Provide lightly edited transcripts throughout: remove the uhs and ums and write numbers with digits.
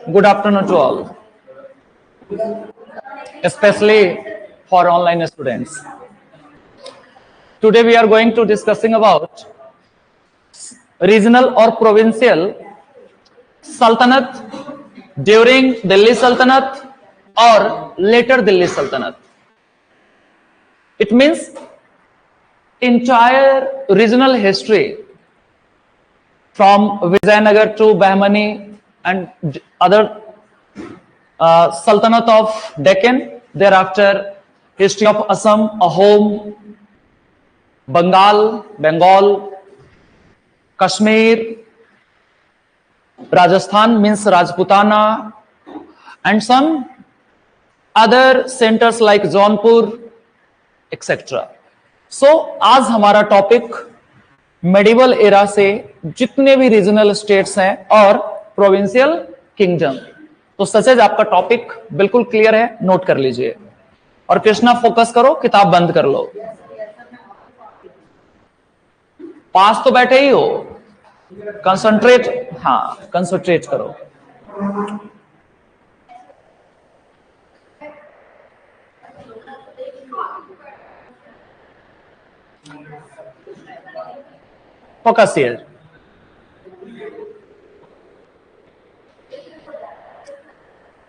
Good afternoon to all, especially for online students. Today we are going to discussing about regional or provincial Sultanate during Delhi Sultanate or later Delhi Sultanate. It means entire regional history from Vijayanagar to Bahmani and other Sultanate of Deccan, thereafter history of Assam, Ahom, Bengal, Kashmir, Rajasthan means Rajputana, and some other centers like Jaunpur, etc. So आज हमारा topic medieval era से जितने भी regional states हैं और provincial kingdom, तो such as आपका topic बिल्कुल क्लियर है, नोट कर लीजिए और कृष्णा फोकस करो, किताब बंद कर लो। पास तो बैठे ही हो, कंसंट्रेट, हाँ कंसंट्रेट करो। Focus here.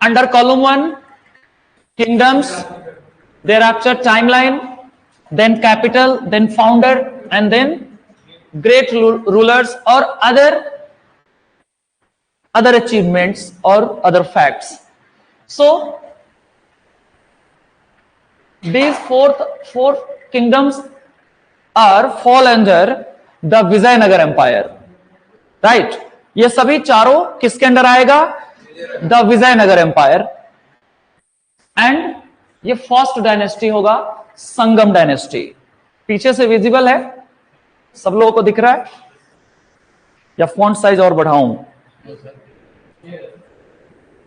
Under column 1, kingdoms, thereafter timeline, then capital, then founder, and then great rulers or other achievements or other facts. So these four kingdoms are fall under the Vijayanagar Empire, right? ये सभी चारों किसके under आएगा? The Vijayanagar empire. And ये first dynasty होगा Sangam dynasty. पीछे से visible है, सब लोगों को दिख रहा है या फॉन्ट साइज और बढ़ाऊं?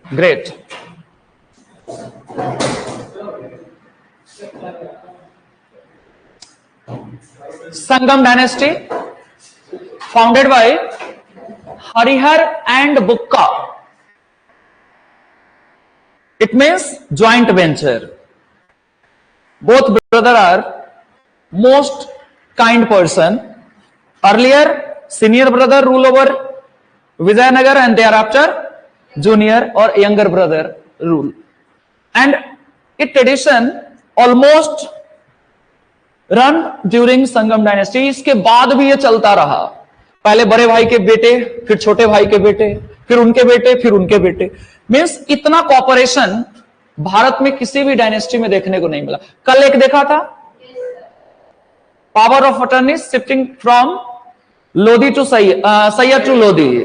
Great. Sangam dynasty founded by Harihar and Bukka. It means joint venture. Both brother are most kind person. Earlier, senior brother rule over Vijayanagar and thereafter junior or younger brother rule. And its tradition almost run during Sangam dynasty. इसके बाद भी ये चलता रहा। पहले बड़े भाई के बेटे, फिर छोटे भाई के बेटे, फिर उनके बेटे, फिर उनके बेटे। मींस इतना कॉपरेशन भारत में किसी भी डायनेस्टी में देखने को नहीं मिला। कल एक देखा था, power of attorney shifting from Lodi to Sayyid to Lodi,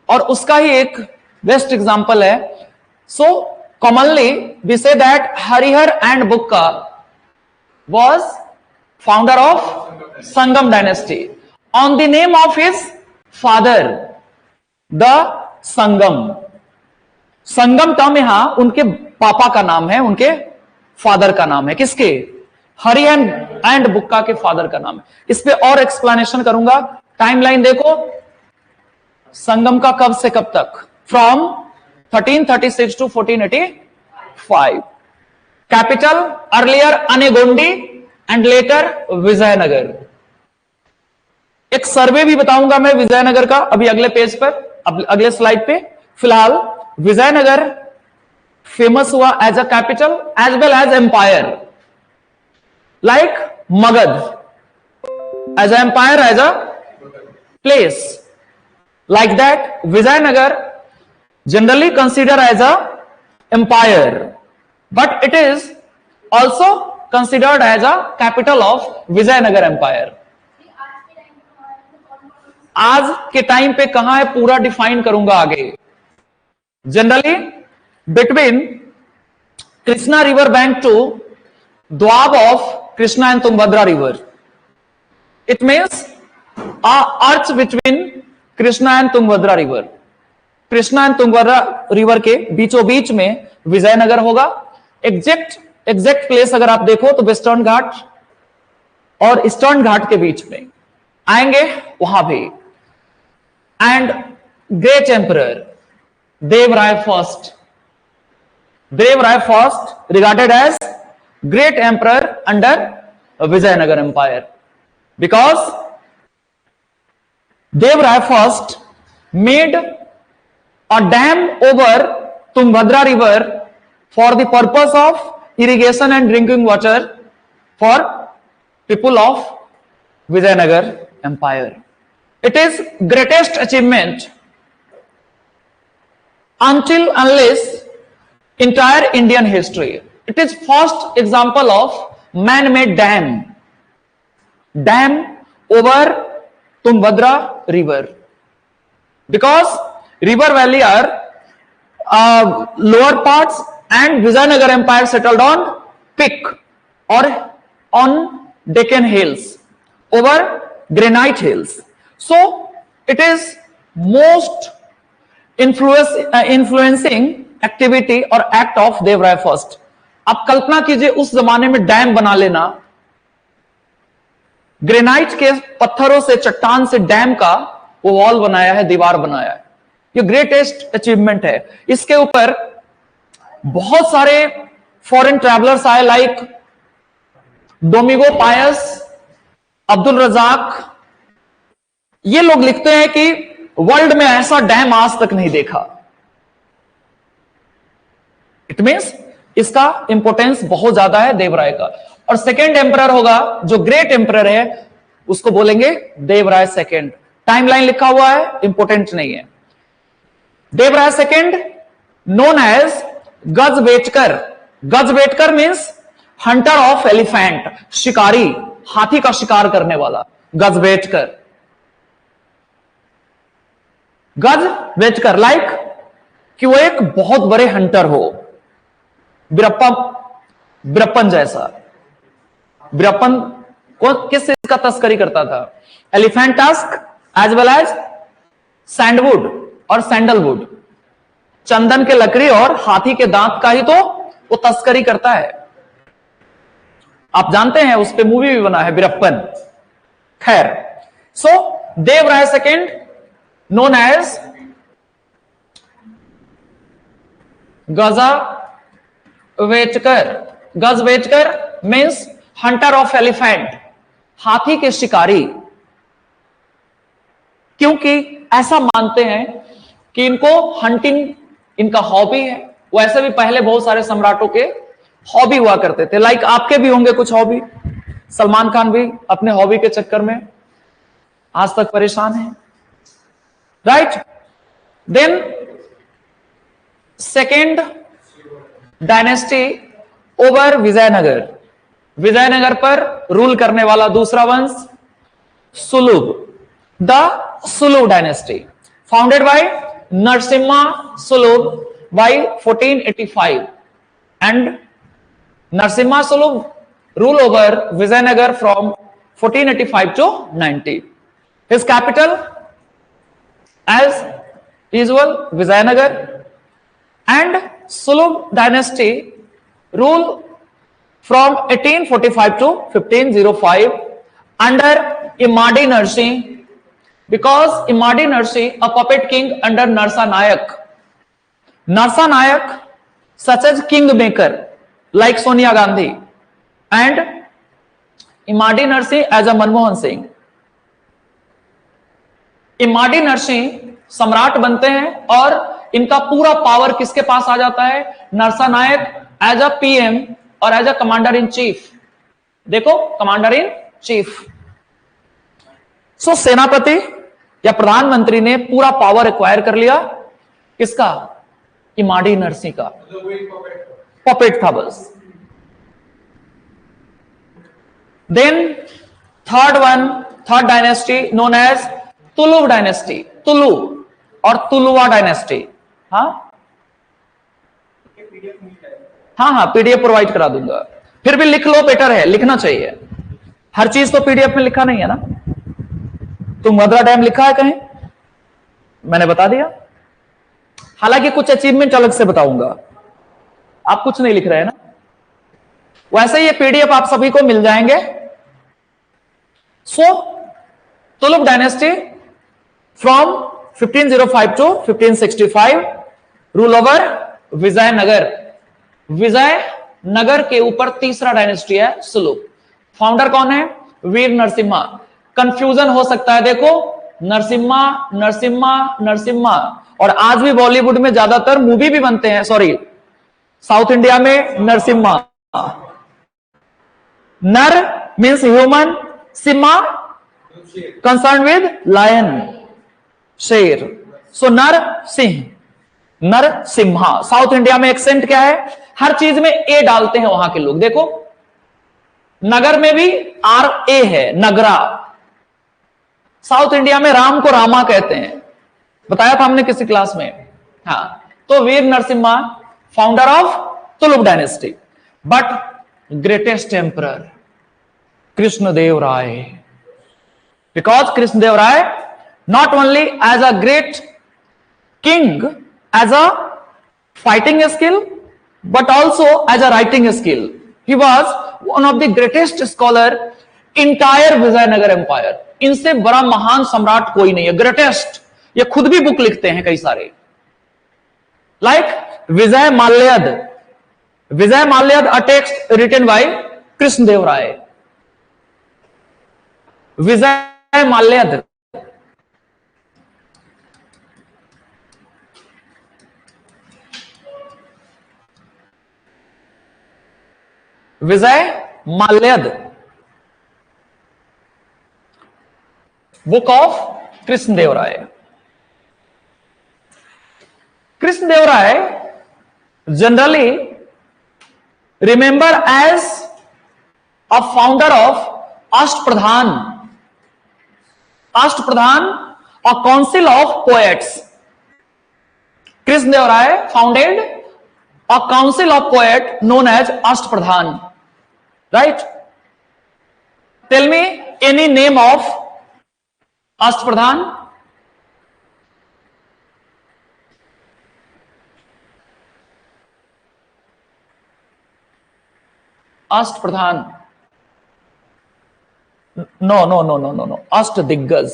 और उसका ही एक बेस्ट एग्जांपल है। So commonly we say that Harihar and Bukka was founder of Sangam dynasty on the name of his father, the Sangam. Sangam term यहां उनके पापा का नाम है, उनके फादर का नाम है। किसके? हरि एंड बुक्का के फादर का नाम है। इस पे और एक्सप्लेनेशन करूंगा। टाइमलाइन देखो, संगम का कब से कब तक, from 1336 to 1485। Capital earlier Anegondi and later Vijayanagar. एक सर्वे भी बताऊंगा मैं विजयनगर का अभी अगले पेज पर, अगले स्लाइड पे। फिलहाल विजयनगर फेमस हुआ as a capital as well as empire, like Magadh as empire, as a place, like that Vijayanagar generally consider as a empire, but it is also considered as a capital of Vijayanagar Empire. आज के time पे कहां है पूरा define करूंगा आगे। Generally between Krishna river bank to doab of Krishna and Tungabhadra river, it means earth between Krishna and Tungabhadra river. Krishna and Tungabhadra river के बीचों बीच में विजयनगर होगा। एग्जैक्ट प्लेस अगर आप देखो तो वेस्टर्न घाट और ईस्टर्न घाट के बीच में आएंगे, वहां भी। And great emperor Dev Rai first. Dev Rai first regarded as great emperor under Vijayanagar Empire, because Dev Rai first made a dam over Tungabhadra river for the purpose of irrigation and drinking water for people of Vijayanagar Empire. It is greatest achievement until unless entire Indian history. It is first example of man-made dam over Tungabhadra river, because river valley are lower parts and Vijayanagar Empire settled on peak or on Deccan hills over granite hills. So it is most influencing activity और act of Deva Raya first. आप कल्पना कीजिए उस जमाने में dam बना लेना, granite के पत्थरों से, चट्टान से डैम का वो वॉल बनाया है, दीवार बनाया है. ये ग्रेटेस्ट अचीवमेंट है. इसके ऊपर बहुत सारे फॉरेन ट्रैवलर्स आए, लाइक डोमिगो पायस, अब्दुल रजाक. ये लोग लिखते हैं कि वर्ल्ड में ऐसा डैम आज तक नहीं देखा. इट मींस इसका इंपोर्टेंस बहुत ज्यादा है देवराय का. और सेकेंड एम्परर होगा जो ग्रेट एम्परर है, उसको बोलेंगे देवराय सेकेंड. टाइमलाइन लिखा हुआ है, इंपोर्टेंट नहीं है. Devaraya second known as Gajbetkar. Gajbetkar means hunter of elephant, शिकारी, हाथी का शिकार करने वाला, गजबेटकर. गजबेटकर लाइक कि वो एक बहुत बड़े हंटर हो, बिरप्पन जैसा. बिरप्पन किस चीज का तस्करी करता था? Elephant tusk as well as sandwood और सैंडलवुड, चंदन के लकड़ी और हाथी के दांत का ही तो वो तस्करी करता है. आप जानते हैं उस पे मूवी भी बना है, बिरप्पन. खैर, so Devaraya second known as Gajbetkar. Gajbetkar means hunter of elephant, हाथी के शिकारी. क्योंकि ऐसा मानते हैं कि इनको हंटिंग इनका हॉबी है. वैसे भी पहले बहुत सारे सम्राटों के हॉबी हुआ करते थे, लाइक आपके भी होंगे कुछ हॉबी. सलमान खान भी अपने हॉबी के चक्कर में आज तक परेशान है, right. Then second dynasty over Vijayanagar. Vijayanagar पर रूल करने वाला दूसरा वंश Saluva. The Saluva dynasty founded by Narasimha Saluva by 1485, and Narasimha Sulub rule over Vijayanagar from 1485 to 90. His capital as usual Vijayanagar, and Sulub dynasty rule from 1845 to 1505 under Imadi Narsingh, because Imadi Narsingh, a puppet king under Narsa Nayak. Narsa Nayak, such as kingmaker like Sonia Gandhi, and Imadi Narsingh as a Manmohan Singh. Immadi Narasimha सम्राट बनते हैं और इनका पूरा power किसके पास आ जाता है? Narasa Nayak as a PM और as a commander in chief. देखो, कमांडर इन चीफ. सो सेनापति या प्रधानमंत्री ने पूरा पावर एक्वायर कर लिया. किसका? इमाडी नरसिंह का. पपेट था बस. Then third dynasty known as Tuluva dynasty. Tulu और तुलुवा डायनेस्टी. हाँ, पीडीएफ प्रोवाइड करा दूंगा. फिर भी लिख लो, बेटर है, लिखना चाहिए. हर चीज तो पीडीएफ में लिखा नहीं है ना. तुंगभद्रा डैम लिखा है कहीं? मैंने बता दिया. हालांकि कुछ अचीवमेंट अलग से बताऊंगा. आप कुछ नहीं लिख रहे हैं ना. वैसे ये पीडीएफ आप सभी को मिल जाएंगे. So Tuluva dynasty from 1505 to 1565, rule over Vijayanagar. Vijayanagar के ऊपर तीसरा डायनेस्टी है सुलुक। फाउंडर कौन है? वीर नरसिम्हा। कंफ्यूजन हो सकता है, देखो नरसिम्हा नरसिम्हा नरसिम्हा, और आज भी बॉलीवुड में ज्यादातर मूवी भी बनते हैं, सॉरी साउथ इंडिया में नरसिम्हा। नर मीन्स ह्यूमन, सिम्हा कंसर्न विद लायन, शेर, सो नर सिंह, नर सिम्हा। साउथ इंडिया में एक्सेंट क्या है? हर चीज में ए डालते हैं वहां के लोग। देखो नगर में भी आर ए है, नगरा। साउथ इंडिया में राम को रामा कहते हैं, बताया था हमने किसी क्लास में। हाँ, तो Vira Narasimha founder of Tuluva dynasty, but greatest emperor Krishnadeva Raya, because Krishnadeva Raya not only as a great king, as a fighting skill, but also as a writing skill. He was one of the greatest scholar entire Vijayanagar empire. इनसे बड़ा महान सम्राट कोई नहीं है, greatest. ये खुद भी बुक लिखते हैं कई सारे, like Vijay Malyad. Vijay Malyad a text written by Krishnadeva Raya. Vijay Malyad Vijay Malyad, book of Krishnadeva Raya. Krishnadeva Raya generally remember as a founder of Ashtapradhan. Ashtapradhan a council of poets. Krishnadeva Raya founded a council of poet known as Ashtapradhan, right? Tell me any name of Ashtapradhan. Ashtapradhan. No. Ashtadiggaz.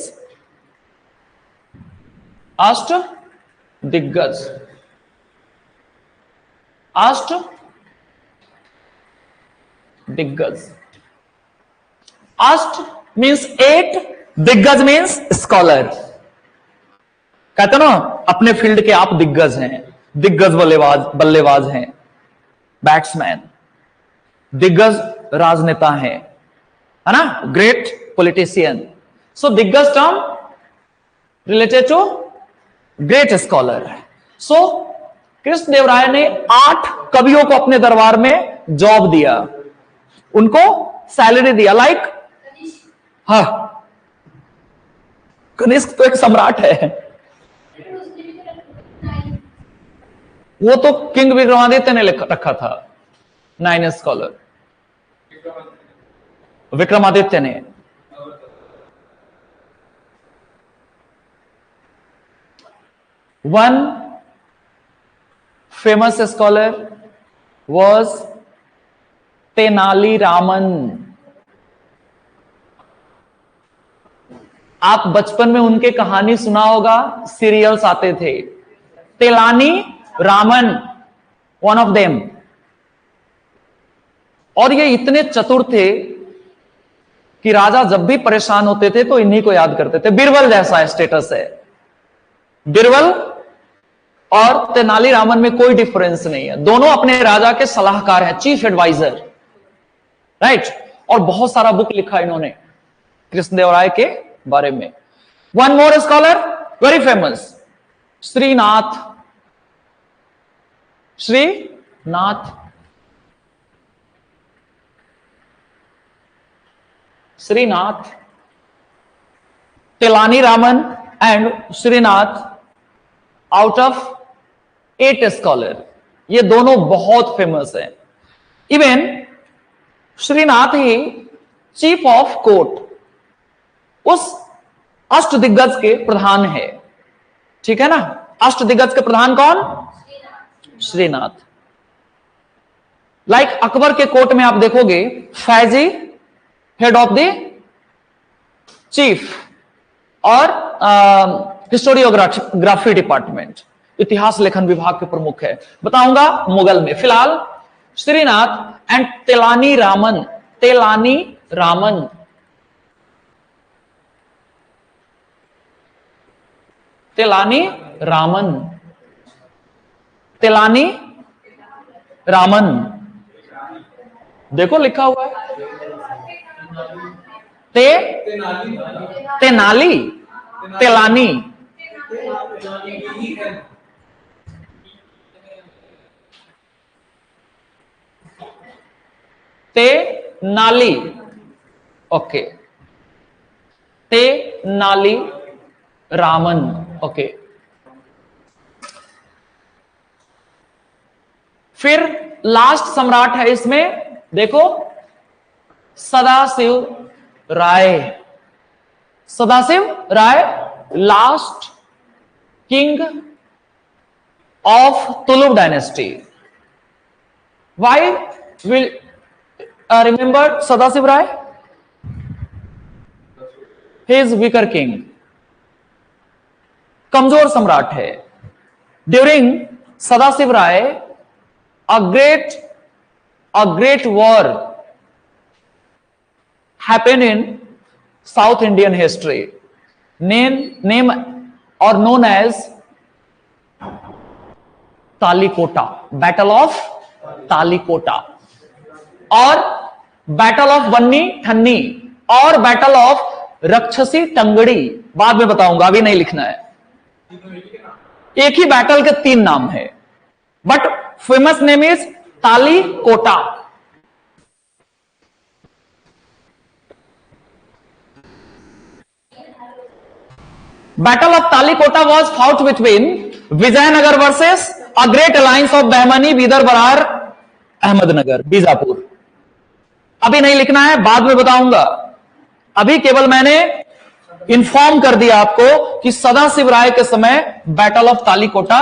Ashtadiggaz. Diggaz. Asht means 8, दिग्गज means scholar. कहते ना अपने field के आप दिग्गज हैं, दिग्गज बल्लेबाज हैं, बैट्समैन, दिग्गज राजनेता हैं, है ना, great politician. So diggaj term related to great scholar. So Krishnadeva Raya ने 8 कवियों को अपने दरबार में जॉब दिया, उनको सैलरी दिया, लाइक हाँ, कनिष्क तो एक सम्राट है, वो तो किंग विक्रमादित्य ने रखा था 9 स्कॉलर, विक्रमादित्य ने। One famous scholar was Tenali Raman. आप बचपन में उनके कहानी सुना होगा, सीरियल्स आते थे। तेलानी रामन वन ऑफ देम। और ये इतने चतुर थे कि राजा जब भी परेशान होते थे तो इन्हीं को याद करते थे। बीरबल जैसा स्टेटस है, बीरबल और तेनाली रामन में कोई डिफरेंस नहीं है, दोनों अपने राजा के सलाहकार हैं, चीफ एडवाइजर, राइट। और बहुत सारा बुक लिखा इन्होंने कृष्णदेव राय के बारे में। One more scholar very famous, Srinath. Srinath, Srinath, तेलानी Raman and Srinath out of 8 scholar, ये दोनों बहुत फेमस हैं। इवन श्रीनाथ ही चीफ ऑफ कोर्ट, उस अष्टदिग्गज के प्रधान है, ठीक है ना। अष्टदिग्गज के प्रधान कौन? श्रीनाथ। लाइक अकबर के कोर्ट में आप देखोगे Faizi head of the chief और हिस्टोरियोग्राफी डिपार्टमेंट, इतिहास लेखन विभाग के प्रमुख है, बताऊंगा मुगल में। फिलहाल श्रीनाथ एंड तेलानी रामन, तेलानी रामन, तेलानी रामन, तेलानी रामन, देखो लिखा हुआ है तेनाली, तेलानी, तेनाली, ओके, तेनाली रामन, ओके। फिर लास्ट सम्राट है इसमें, देखो Sadashiv Raya, Sadashiv Raya, last king of Tuluva dynasty. Why will remember Sadashiv Raya? He is weaker king, कमजोर सम्राट है। During Sadashiv Raya a great war happened in South Indian history, name or known as Talikota, Battle of Talikota, और battle of बन्नी ठन्नी, और battle of रक्षसी टंगड़ी, बाद में बताऊंगा, अभी नहीं लिखना है। एक ही बैटल के 3 नाम है, but famous name is Talikota. Battle of Talikota was fought between Vijayanagar versus a great alliance of Bahmani, Bidar, Berar, Ahmednagar, Bijapur. अभी नहीं लिखना है, बाद में बताऊंगा। अभी केवल मैंने इंफॉर्म कर दिया आपको कि सदाशिव राय के समय बैटल ऑफ तालीकोटा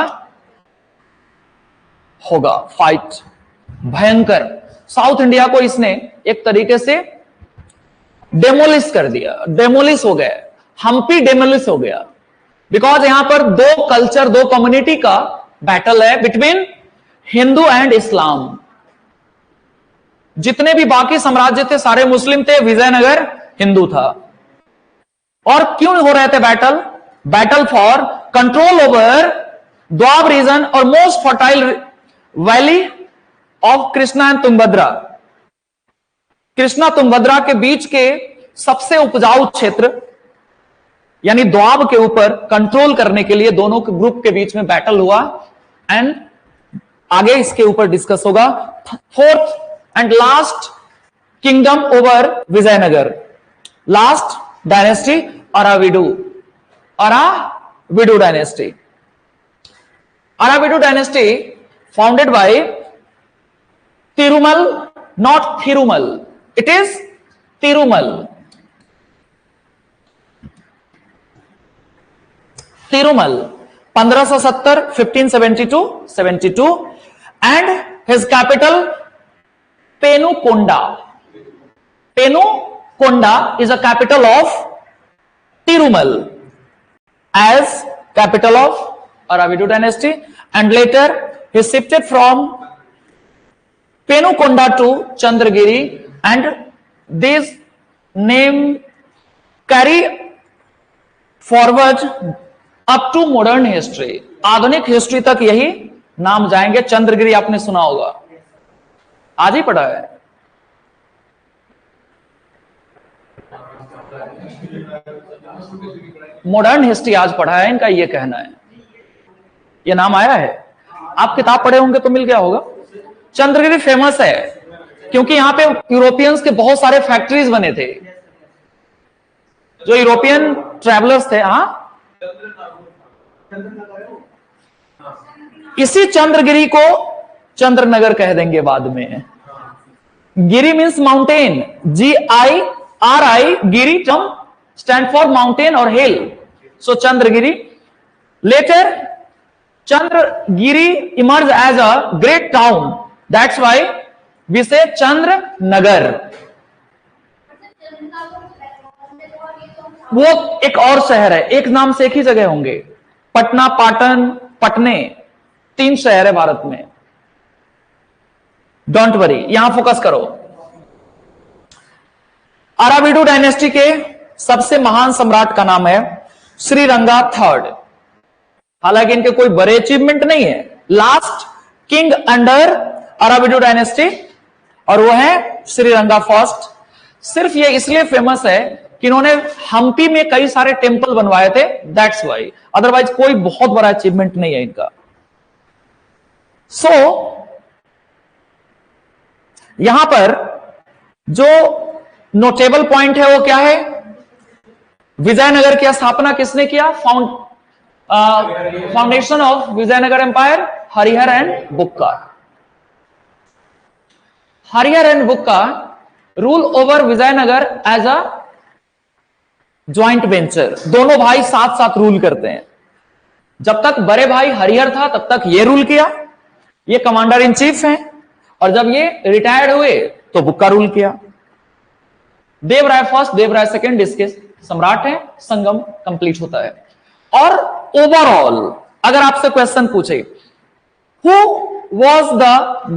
होगा, फाइट भयंकर। साउथ इंडिया को इसने एक तरीके से डेमोलिश कर दिया, डेमोलिश हो गया, हम्पी डेमोलिश हो गया, बिकॉज यहां पर 2 कल्चर, 2 कम्युनिटी का बैटल है बिटवीन हिंदू एंड इस्लाम। जितने भी बाकी साम्राज्य थे सारे मुस्लिम थे, विजयनगर हिंदू था। और क्यों हो रहे थे battle? Battle for control over doab region और most fertile valley of Krishna and Tungabhadra. Krishna Tungabhadra के बीच के सबसे उपजाऊ क्षेत्र यानी द्वाब के ऊपर कंट्रोल करने के लिए दोनों के ग्रुप के बीच में बैटल हुआ, एंड आगे इसके ऊपर डिस्कस होगा। 4th and last kingdom over Vijayanagar, last dynasty Aravidu, Aravidu dynasty. Aravidu dynasty founded by Tirumala, not Thirumala, it is Tirumala, Tirumala 1570 1572 and his capital Penukonda. Penukonda is a capital of Tirumal as capital of Aravidu dynasty, and later he shifted from Penukonda to Chandragiri, and this name carry forward up to modern history, आधुनिक history तक यही नाम जाएंगे। चंद्रगिरी आपने सुना होगा, आज ही पढ़ा है। मॉडर्न हिस्ट्री आज पढ़ा है, इनका ये कहना है। ये नाम आया है, आप किताब पढ़े होंगे तो मिल गया होगा। चंद्रगिरी फेमस है क्योंकि यहां पे यूरोपियंस के बहुत सारे फैक्ट्रीज बने थे। जो यूरोपियन ट्रैवलर्स थे, इसी चंद्रगिरी को चंद्रनगर कह देंगे बाद में। Giri means mountain, GIRI, giri term stand for mountain और hill, so Chandragiri. Later Chandragiri emerge as a great town, that's why we say Chandranagar. वो एक और शहर है, एक नाम से एक ही जगह होंगे। पटना, पाटन, पटने, 3 शहर है भारत में। डोंट वरी, यहां फोकस करो। अराविडू डायनेस्टी के सबसे महान सम्राट का नाम है श्रीरंगा थर्ड। हालांकि इनके कोई बड़े अचीवमेंट नहीं है। Last king under Aravidu dynasty, और वो है श्रीरंगा फर्स्ट। सिर्फ ये इसलिए फेमस है कि इन्होंने हम्पी में कई सारे टेंपल बनवाए थे, दैट्स वाई। अदरवाइज कोई बहुत बड़ा अचीवमेंट नहीं है इनका। सो यहां पर जो नोटेबल पॉइंट है वो क्या है? विजयनगर की स्थापना किसने किया? Foundation of Vijayanagar empire, Harihara and Bukka. Harihara and Bukka rule over Vijayanagar as a joint venture. दोनों भाई साथ साथ रूल करते हैं। जब तक बड़े भाई हरिहर था तब तक ये रूल किया, ये कमांडर इन चीफ हैं, और जब ये रिटायर्ड हुए तो बुक्का रूल किया। देवराय फर्स्ट, देवराय सेकंड इसके सम्राट हैं। संगम कंप्लीट होता है। और ओवरऑल अगर आपसे क्वेश्चन पूछे, who was the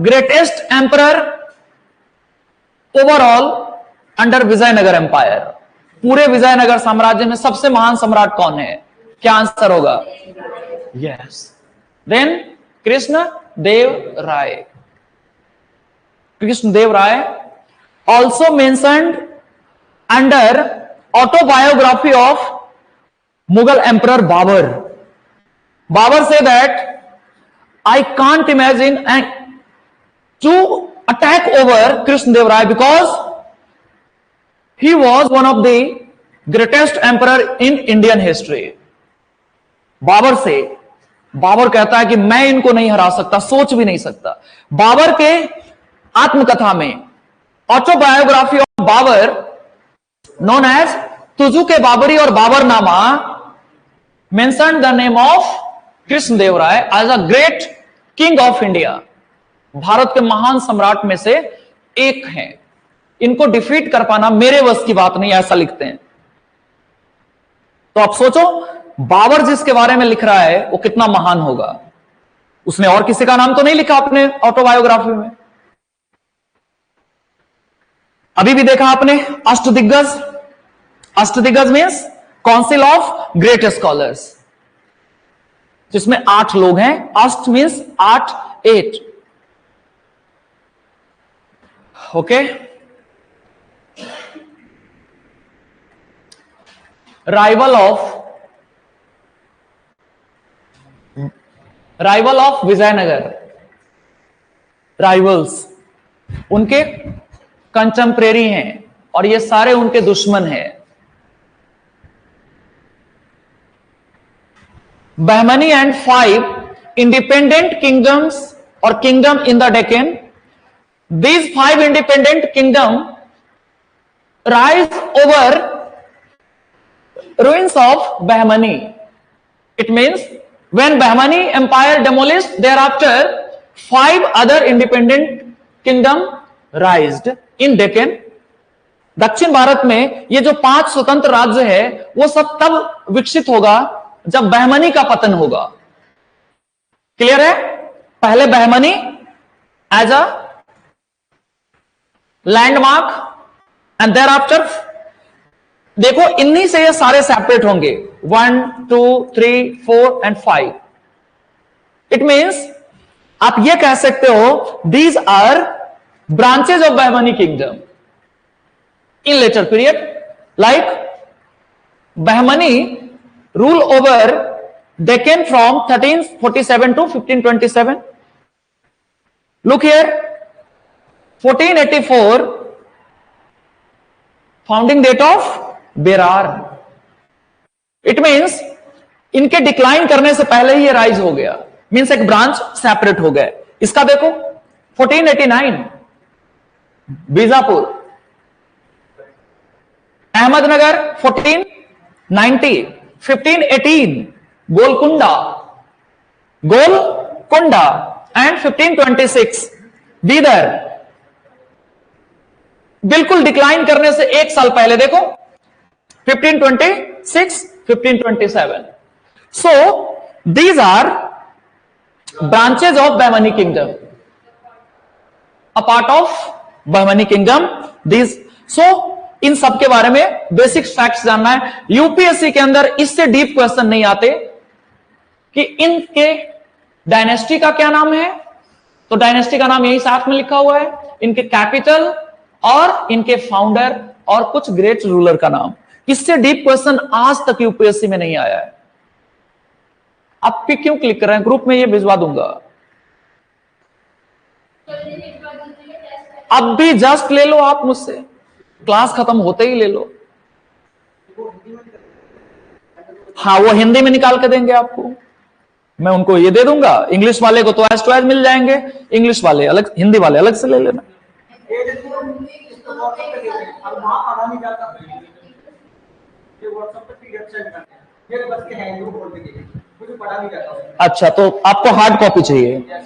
greatest emperor overall under Vijayanagar empire? पूरे विजयनगर साम्राज्य में सबसे महान सम्राट कौन है? क्या आंसर होगा? Yes, then Krishna Deva Raya. Krishna Deva Raya also mentioned under autobiography of Mughal emperor Babur. Babur से that I can't imagine and to attack over Krishna Dev Rai because he was one of the greatest emperor in Indian history. Babur कहता है कि मैं इनको नहीं हरा सकता, सोच भी नहीं सकता। बाबर के आत्मकथा में autobiography of Babur known as Tuzuk के बाबरी और Baburnama mention the name of Krishna Deva Raya as a great king of India. Bharat के महान सम्राट में से एक हैं। इनको डिफीट कर पाना मेरे वश की बात नहीं, ऐसा लिखते हैं। तो आप सोचो, बाबर जिसके बारे में लिख रहा है वो कितना महान होगा। उसने और किसी का नाम तो नहीं लिखा अपने ऑटोबायोग्राफी में। अभी भी देखा आपने Ashtadiggaj. Ashtadiggaj means council of great scholars, जिसमें 8 लोग हैं। Ashta means 8, 8। Okay. Rival of Vijayanagar, rivals उनके कंटेम्परेरी हैं और ये सारे उनके दुश्मन हैं। Bahmani and 5 independent kingdoms or kingdom in the Deccan. These 5 independent kingdom rise over ruins of Bahmani. It means when Bahmani empire demolished, thereafter 5 other independent kingdom rised in Deccan. दक्षिण भारत में ये जो 5 स्वतंत्र राज्य है वो सब तब विकसित होगा जब बहमनी का पतन होगा। क्लियर है? पहले Bahmani as a landmark and thereafter देखो इन्हीं से ये सारे सेपरेट होंगे 1, 2, 3, 4 एंड 5। इट मींस आप ये कह सकते हो these are branches of Bahmani kingdom in later period. Like Bahmani rule over Deccan from 1347 to 1527. Look here, 1484 founding date of Berar. It means इनके डिक्लाइन करने से पहले ही ये राइज हो गया, मीन्स एक ब्रांच सेपरेट हो गए। इसका देखो 1489 बीजापुर, अहमदनगर 1490, 1518 गोलकुंडा एंड 1526 बीदर। बिल्कुल डिक्लाइन करने से 1 साल पहले देखो 1526, 1527। So these are branches of Bahmani kingdom, a part of Bahmani kingdom this. So इन सब के बारे में बेसिक फैक्ट्स जानना है। यूपीएससी के अंदर इससे डीप क्वेश्चन नहीं आते कि इनके डायनेस्टी का क्या नाम है, तो डायनेस्टी का नाम यही साथ में लिखा हुआ है, इनके कैपिटल और इनके फाउंडर और कुछ ग्रेट रूलर का नाम। इससे डीप क्वेश्चन आज तक यूपीएससी में नहीं आया है। आप पे क्यों क्लिक कर रहे हैं, ग्रुप में ये भिजवा दूंगा। अब भी जस्ट ले लो आप मुझसे, क्लास खत्म होते ही ले लो। हाँ, वो हिंदी में निकाल के देंगे आपको, मैं उनको ये दे दूंगा। इंग्लिश वाले को तो एज टू एज मिल जाएंगे, इंग्लिश वाले अलग, हिंदी वाले अलग से ले लेना। अच्छा, तो आपको हार्ड कॉपी चाहिए?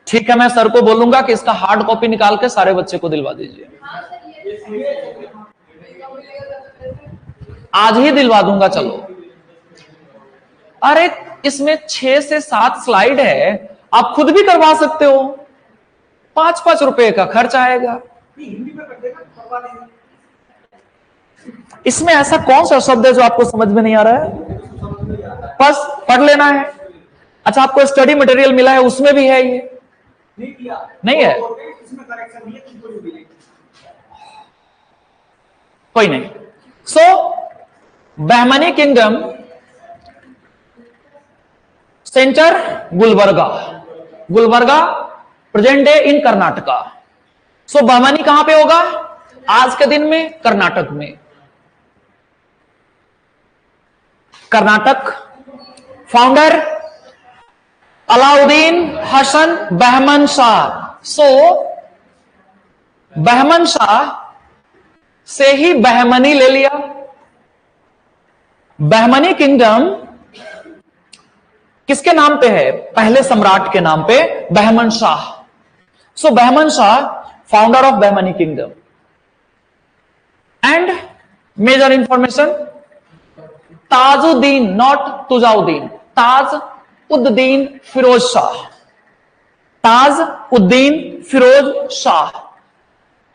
ठीक है, मैं सर को बोलूंगा कि इसका हार्ड कॉपी निकाल के सारे बच्चे को दिलवा दीजिए। आज ही दिलवा दूंगा, चलो। अरे इसमें 6 से 7 स्लाइड है, आप खुद भी करवा सकते हो, 5-5 रुपए का खर्च आएगा। इसमें ऐसा कौन सा शब्द है जो आपको समझ में नहीं आ रहा है? बस पढ़ लेना है। अच्छा, आपको स्टडी मटेरियल मिला है, उसमें भी है ये? नहीं है, कोई नहीं। So Bahmani kingdom centre Gulbarga, Gulbarga present day in Karnataka. So Bahmani कहां पे होगा आज के दिन में? कर्नाटक में। कर्नाटक। फाउंडर अलाउद्दीन हसन बहमन शाह। सो बहमन शाह से ही बहमनी ले लिया। बहमनी किंगडम किसके नाम पे है? पहले सम्राट के नाम पे, Bahman Shah. So Bahman Shah founder of Bahmani kingdom. And major information, Tajuddin, not Tujauddin, Taj Uddin Firoz Shah, Taj Uddin Firoz Shah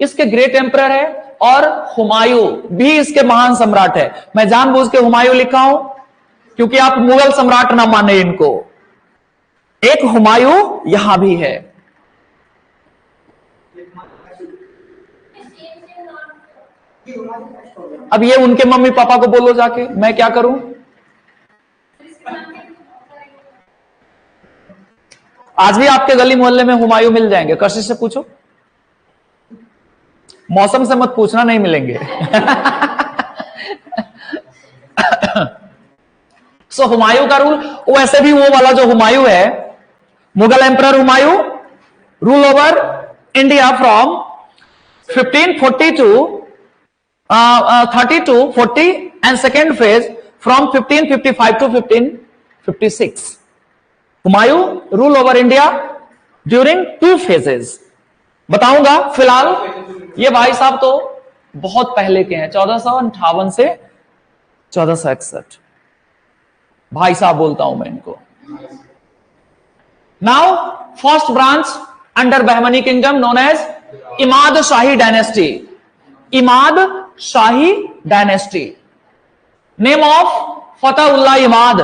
इसके ग्रेट एम्परर है, और हुमायूं भी इसके महान सम्राट है। मैं जानबूझ के हुमायूं लिखा हूं क्योंकि आप मुगल सम्राट ना माने इनको। एक हुमायूं यहां भी है। अब ये उनके मम्मी पापा को बोलो जाके, मैं क्या करूं? आज भी आपके गली मोहल्ले में हुमायूं मिल जाएंगे, कशिश से पूछो। मौसम से मत पूछना, नहीं मिलेंगे। सो हुमायूं का रूल, वैसे भी वो वाला जो हुमायूं है, Mughal emperor Humayun, rule over India from 1540 to 32, 40 and second phase from 1555 to 1556. Humayun rule over India during 2 phases। बताऊंगा। फिलहाल ये भाई साहब तो बहुत पहले के हैं, 1458 से 1461। भाई साहब बोलता हूं मैं इनको। Now first branch under Bahmani kingdom known as Imad Shahi dynasty. Imad Shahi dynasty. Name of Fathullah Imad.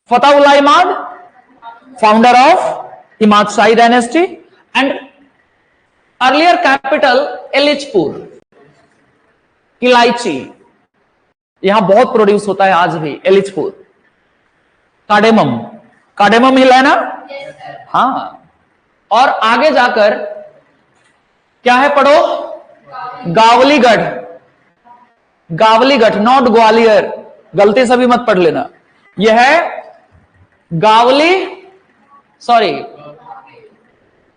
Fathullah Imad founder of Imad Shahi dynasty and earlier capital Ellichpur, इलायची यहां बहुत प्रोड्यूस होता है आज भी, एलिचपुर। कार्डेमम, कार्डेमम हिल है ना? हाँ। और आगे जाकर क्या है पढ़ो? गावलीगढ़। गावलीगढ़, नॉट ग्वालियर, गलती से भी मत पढ़ लेना। यह है गावली, सॉरी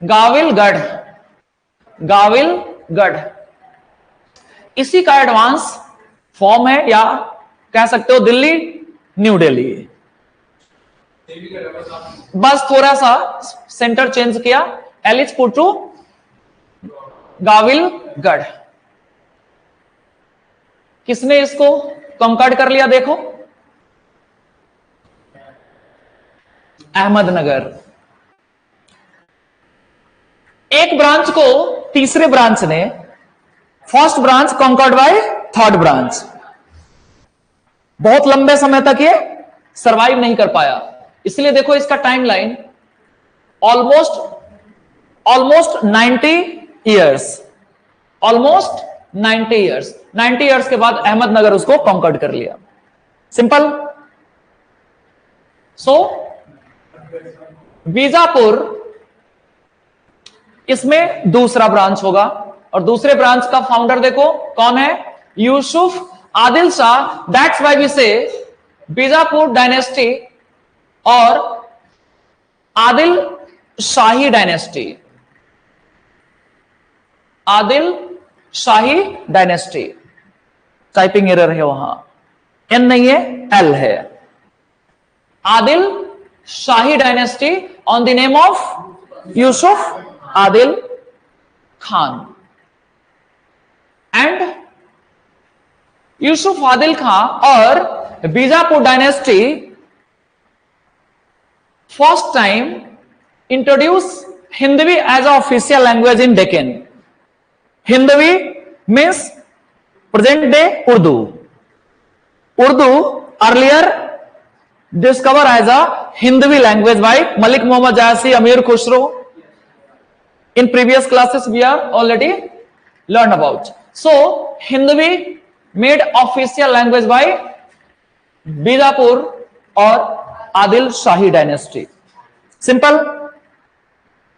गाविलगढ़, गाविलगढ़। इसी का एडवांस फॉर्म है, या कह सकते हो दिल्ली, न्यू दिल्ली। बस थोड़ा सा सेंटर चेंज किया, एलिचपुर टू गाविलगढ़। किसने इसको कंकर्ड कर लिया? देखो, अहमदनगर। एक ब्रांच को तीसरे ब्रांच ने, first branch conquered by third branch, बहुत लंबे समय तक ये सरवाइव नहीं कर पाया। इसलिए देखो इसका timeline almost 90 years, almost 90 years. 90 years के बाद अहमदनगर उसको कॉन्कर्ड कर लिया। सिंपल। सो बीजापुर इसमें दूसरा ब्रांच होगा, और दूसरे ब्रांच का फाउंडर देखो कौन है, Yusuf Adil Shah. That's why we say Bijapur dynasty और Adil Shahi dynasty, Adil Shahi dynasty. Typing error है वहां, एन नहीं है एल है। Adil Shahi dynasty on the name of Yusuf Adil Khan. And Yusuf Adil Khan और Bijapur dynasty first time introduce Hindavi as a official language in Deccan. Hindavi means present day Urdu. Urdu earlier discover as a Hindavi language by Malik Mohammad जायसी, अमीर Khusro. In previous classes we are already learned about. So Hindvi made official language by Bijapur और Adil Shahi dynasty. Simple.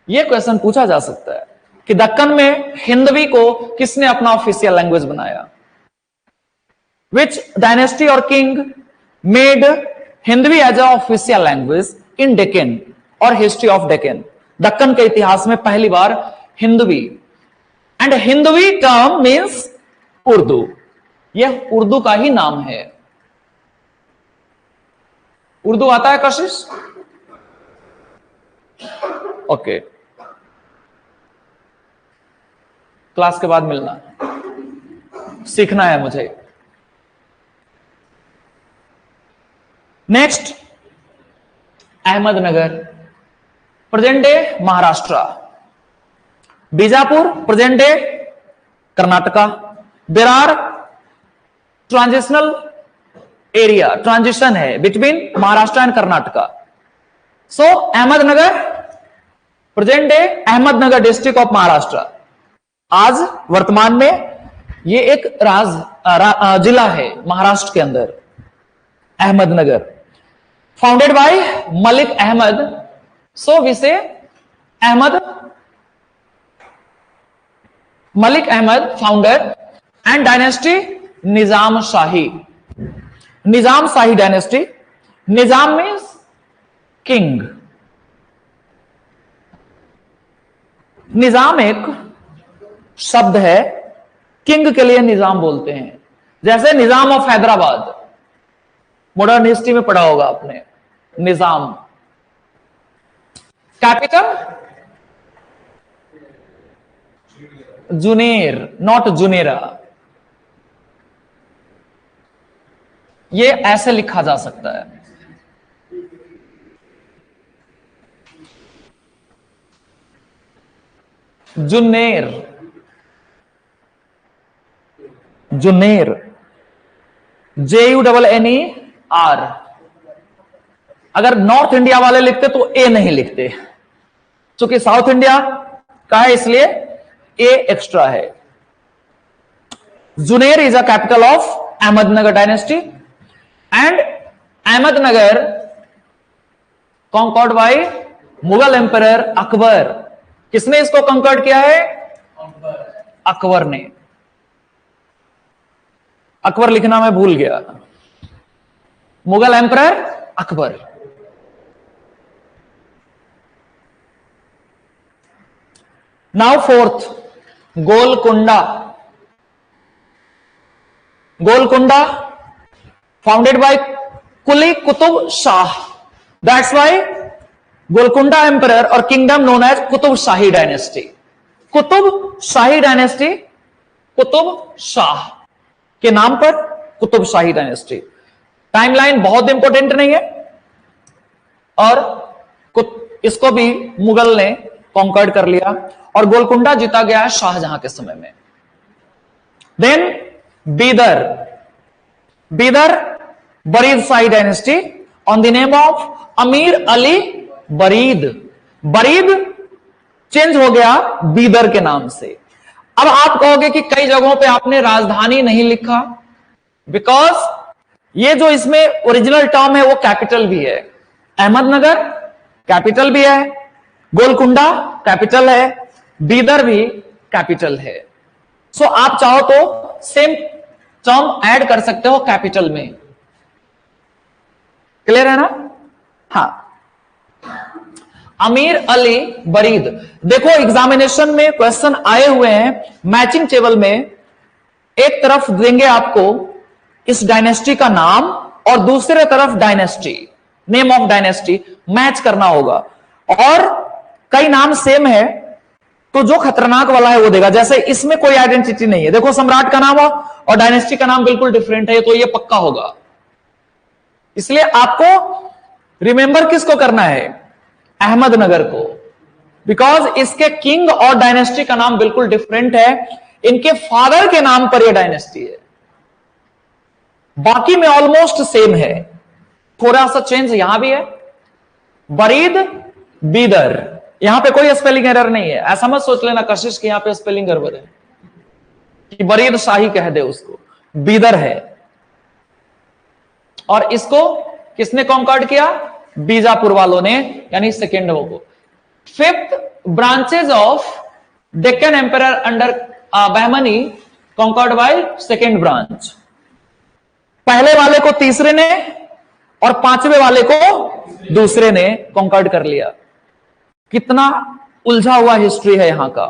यह question पूछा जा सकता है कि दक्कन में हिंदवी को किसने अपना ऑफिशियल लैंग्वेज बनाया। Which dynasty or king made Hindavi as a official language in Deccan और हिस्ट्री ऑफ डेक्कन। दक्कन के इतिहास में पहली बार Hindavi, and Hindavi term means Urdu. यह उर्दू का ही नाम है। उर्दू आता है कशिश? ओके, क्लास के बाद मिलना, सीखना है मुझे। Next Ahmednagar, present day Maharashtra. Bijapur present day Karnataka. There are transitional area, transition है between Maharashtra and Karnataka. So Ahmednagar present day Ahmednagar district of Maharashtra. आज वर्तमान में ये एक जिला है महाराष्ट्र के अंदर, Ahmednagar. Founded by Malik Ahmad. So we say Malik Ahmad founder, and dynasty Nizam Shahi. Nizam Shahi dynasty. Nizam means king. Nizam एक शब्द है, किंग के लिए निजाम बोलते हैं। जैसे Nizam of Hyderabad, modern history में पढ़ा होगा आपने, निजाम। Capital Junnar, not Junnara. ये ऐसे लिखा जा सकता है। जुनेर, जुनेर, JUNNER। अगर नॉर्थ इंडिया वाले लिखते तो ए नहीं लिखते, क्योंकि साउथ इंडिया का है इसलिए ए एक्स्ट्रा है। Junnar is a capital of Ahmednagar dynasty, and Ahmednagar conquered by Mughal emperor Akbar. किसने इसको कॉन्कर्ड किया है? अकबर ने। अकबर लिखना मैं भूल गया। Mughal emperor Akbar. Now fourth, Golconda. Golconda founded by Quli Qutb Shah. That's why Golconda emperor और kingdom known as Qutb Shahi dynasty. Qutb Shahi dynasty, Qutb Shah के नाम पर कुतुब शाही डायनेस्टी। टाइमलाइन बहुत इंपॉर्टेंट नहीं है, और इसको भी मुगल ने कॉन्कर्ड कर लिया और गोलकुंडा जीता गया शाहजहां के समय में। Then Bidar, Bidar Barid Shahi dynasty on the name of Amir Ali buried. Buried change हो गया बीदर के नाम से। अब आप कहोगे कि कई जगहों पे आपने राजधानी नहीं लिखा, बिकॉज ये जो इसमें ओरिजिनल टर्म है वो कैपिटल भी है। अहमदनगर कैपिटल भी है, गोलकुंडा कैपिटल है, बीदर भी कैपिटल है। सो आप चाहो तो सेम टर्म ऐड कर सकते हो कैपिटल में। क्लियर है ना? हाँ, अमीर अली बरीद। देखो एग्जामिनेशन में क्वेश्चन आए हुए हैं मैचिंग टेबल में, एक तरफ देंगे आपको इस डायनेस्टी का नाम और दूसरे तरफ dynasty, name of dynasty match करना होगा। और कई नाम सेम है तो जो खतरनाक वाला है वो देगा। जैसे इसमें कोई आइडेंटिटी नहीं है, देखो सम्राट का नाम और डायनेस्टी का नाम बिल्कुल डिफरेंट है, तो ये पक्का होगा। इसलिए आपको रिमेंबर किसको करना है? अहमदनगर को, बिकॉज इसके किंग और डायनेस्टी का नाम बिल्कुल डिफरेंट है। इनके फादर के नाम पर यह डायनेस्टी है, बाकी में ऑलमोस्ट सेम है, थोड़ा सा चेंज यहां भी है। बरीद बीदर, यहां पे कोई स्पेलिंग एरर नहीं है। ऐसा मत सोच लेना कशिश कि यहां पे स्पेलिंग गड़बड़ है कि बरीद शाही कह दे उसको, बीदर है। और इसको किसने कॉन्कर्ड किया? बीजापुर वालों ने, यानी सेकेंड को। Fifth branches of Deccan empire under Bahmani conquered by second branch. पहले वाले को तीसरे ने और पांचवें वाले को दूसरे ने कॉन्कर्ड कर लिया। कितना उलझा हुआ हिस्ट्री है यहां का।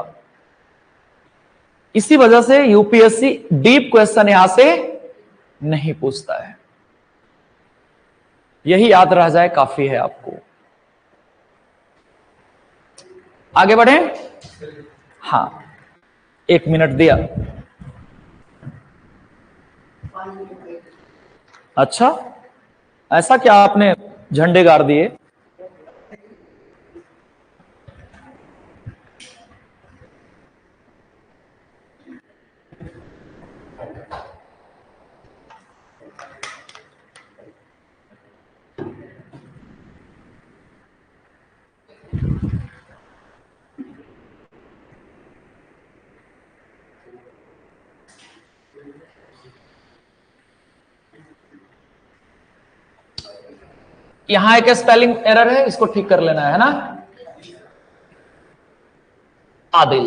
इसी वजह से यूपीएससी डीप क्वेश्चन यहां से नहीं पूछता है। यही याद रह जाए काफी है आपको। आगे बढ़े? हाँ, 1 मिनट दिया। अच्छा, ऐसा क्या आपने झंडे गाड़ दिए? यहां एक स्पेलिंग एरर है, इसको ठीक कर लेना है ना। आदिल,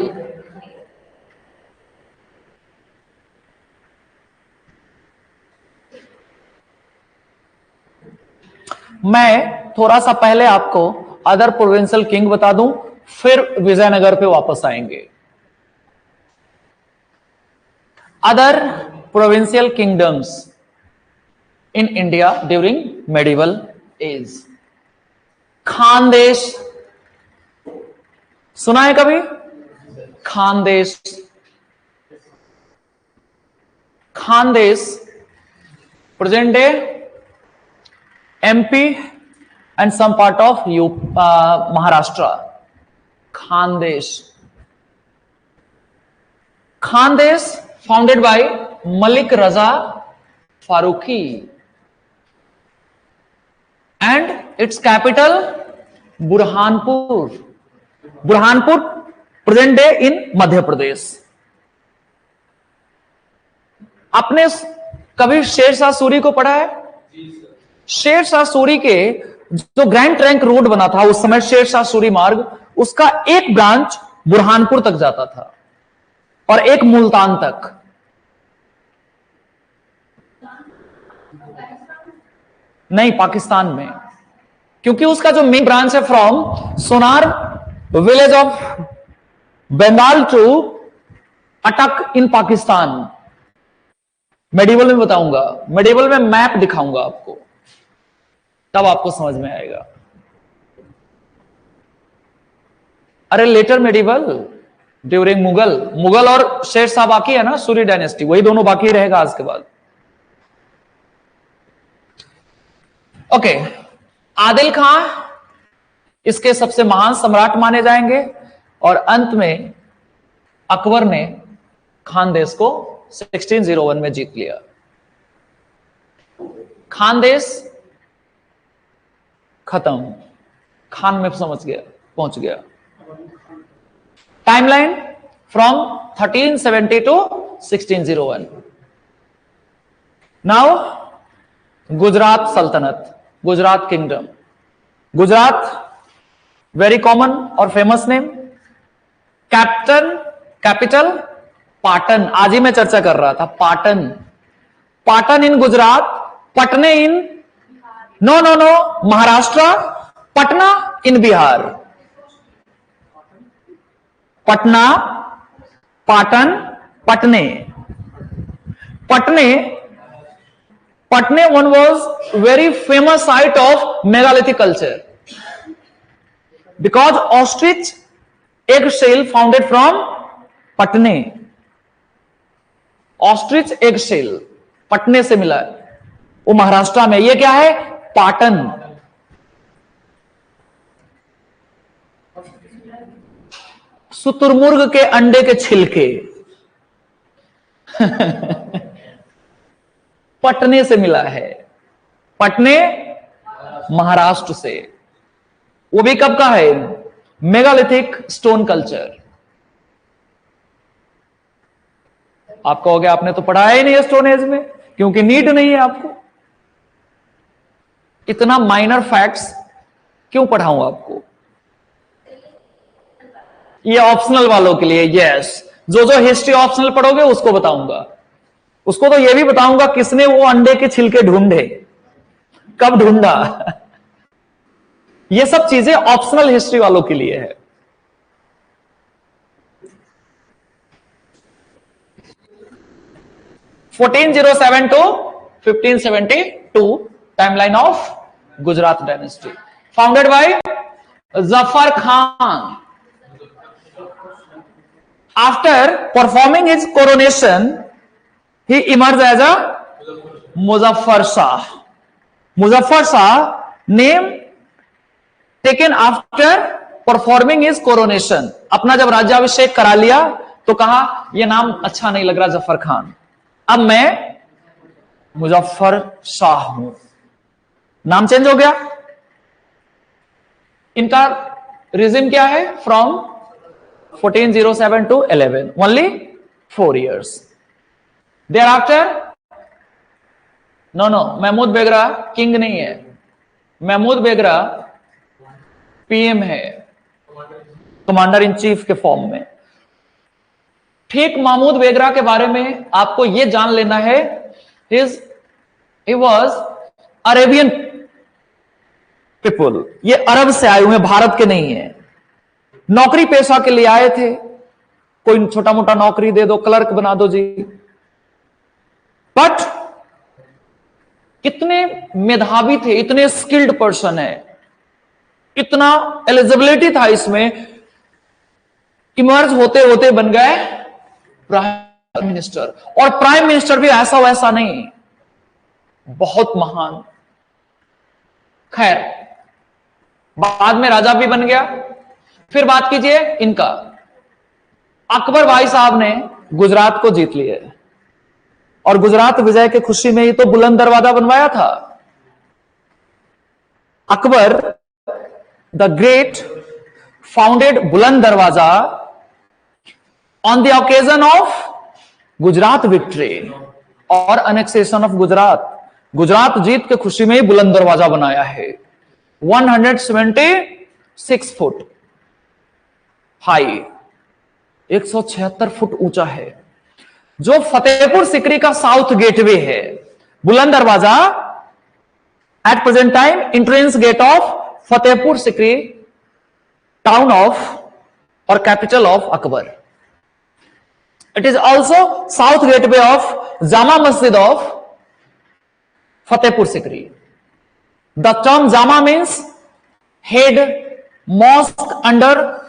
मैं थोड़ा सा पहले आपको अदर प्रोविंशियल किंग बता दूं, फिर विजयनगर पे वापस आएंगे। Other provincial kingdoms in India during medieval age. Khandesh सुना है कभी? Khandesh, Khandesh present day MP and some part of Maharashtra. Khandesh, Khandesh founded by Malik Raja Faruqi and its capital Burhanpur. Burhanpur present day in Madhya Pradesh. आपने कभी शेरशाह सूरी को पढ़ा है? शेरशाह सूरी के जो ग्रैंड ट्रंक रोड बना था उस समय, शेरशाह सूरी मार्ग, उसका एक ब्रांच बुरहानपुर तक जाता था और एक मुल्तान तक। नहीं, पाकिस्तान में, क्योंकि उसका जो मेन ब्रांच है from Sonar village of Bengal to Attock in Pakistan. Medieval में बताऊंगा, मेडिवल में मैप दिखाऊंगा आपको, तब आपको समझ में आएगा। अरे later medieval during Mughal, Mughal और शेरशाह बाकी है ना, सूरी डायनेस्टी, वही दोनों बाकी रहेगा आज के बाद। ओके, आदिल खां इसके सबसे महान सम्राट माने जाएंगे। और अंत में अकबर ने खानदेश को 1601 में जीत लिया। खानदेश खत्म, खान में समझ गया, पहुंच गया। Timeline from 1370 to 1601। Now Gujarat Saltanat, Gujarat kingdom. Gujarat very common और फेमस नेम। कैपिटल पाटन, आज ही मैं चर्चा कर रहा था। Patan, Patan in Gujarat, Patne in no Maharashtra, Patna in Bihar. Patna, Patan, Patne. Patne one was very famous site of megalithic culture because ostrich egg shell founded from Patne. Ostrich egg shell Patne से मिला है, वो महाराष्ट्र में। ये क्या है? पाटन। शुतुरमुर्ग के अंडे के छिलके पटने से मिला है। पटने महाराष्ट्र से। वो भी कब का है? Megalithic stone culture. आप कहोगे आपने तो पढ़ाया ही नहीं है स्टोन एज में, क्योंकि नीड नहीं है आपको। इतना माइनर फैक्ट्स क्यों पढ़ाऊं आपको? ये ऑप्शनल वालों के लिए। यस, जो हिस्ट्री ऑप्शनल पढ़ोगे उसको बताऊंगा। उसको तो ये भी बताऊंगा किसने वो अंडे के छिलके ढूंढे, कब ढूंढा। ये सब चीजें ऑप्शनल हिस्ट्री वालों के लिए है। (1407 to 1572) timeline of Gujarat dynasty, founded bye Zafar Khan. After performing his coronation he emerged as a Muzaffar Shah. Muzaffar Shah name taken after performing his coronation. अपना जब राज्याभिषेक करा लिया तो कहा यह नाम अच्छा नहीं लग रहा जफर खान, अब मैं मुजफ्फर शाह हूं। नाम चेंज हो गया। इनका रीजन क्या है? From 1407 to 11, only 4 years. Thereafter, no Mahmud Begarha king नहीं है, महमूद बेगरा पीएम है, कमांडर इन चीफ के फॉर्म में। ठीक महमूद बेगरा के बारे में आपको यह जान लेना है, ही वॉज अरेबियन पीपुल। ये अरब से आए हुए, भारत के नहीं है। नौकरी पेशा के लिए आए थे, कोई छोटा मोटा नौकरी दे दो, क्लर्क बना दो जी। बट कितने मेधावी थे, इतने स्किल्ड पर्सन है, इतना एलिजिबिलिटी था इसमें, इमर्ज होते होते बन गए प्राइम मिनिस्टर। और प्राइम मिनिस्टर भी ऐसा वैसा नहीं, बहुत महान। खैर, बाद में राजा भी बन गया। फिर बात कीजिए इनका, अकबर भाई साहब ने गुजरात को जीत लिया, और गुजरात विजय के खुशी में ही तो बुलंद दरवाजा बनवाया था। अकबर द ग्रेट फाउंडेड बुलंद दरवाजा on the occasion of Gujarat victory और अनेक्सेशन ऑफ गुजरात। गुजरात जीत के खुशी में ही बुलंद दरवाजा बनाया है। 176 फुट हाई, 176 फुट ऊंचा है, जो फतेहपुर सिकरी का साउथ गेटवे है। Buland Darwaza at present time entrance gate of Fatehpur Sikri, town of और capital of Akbar. It is also south gateway of Jama Masjid of Fatehpur Sikri. The term Jama means head mosque under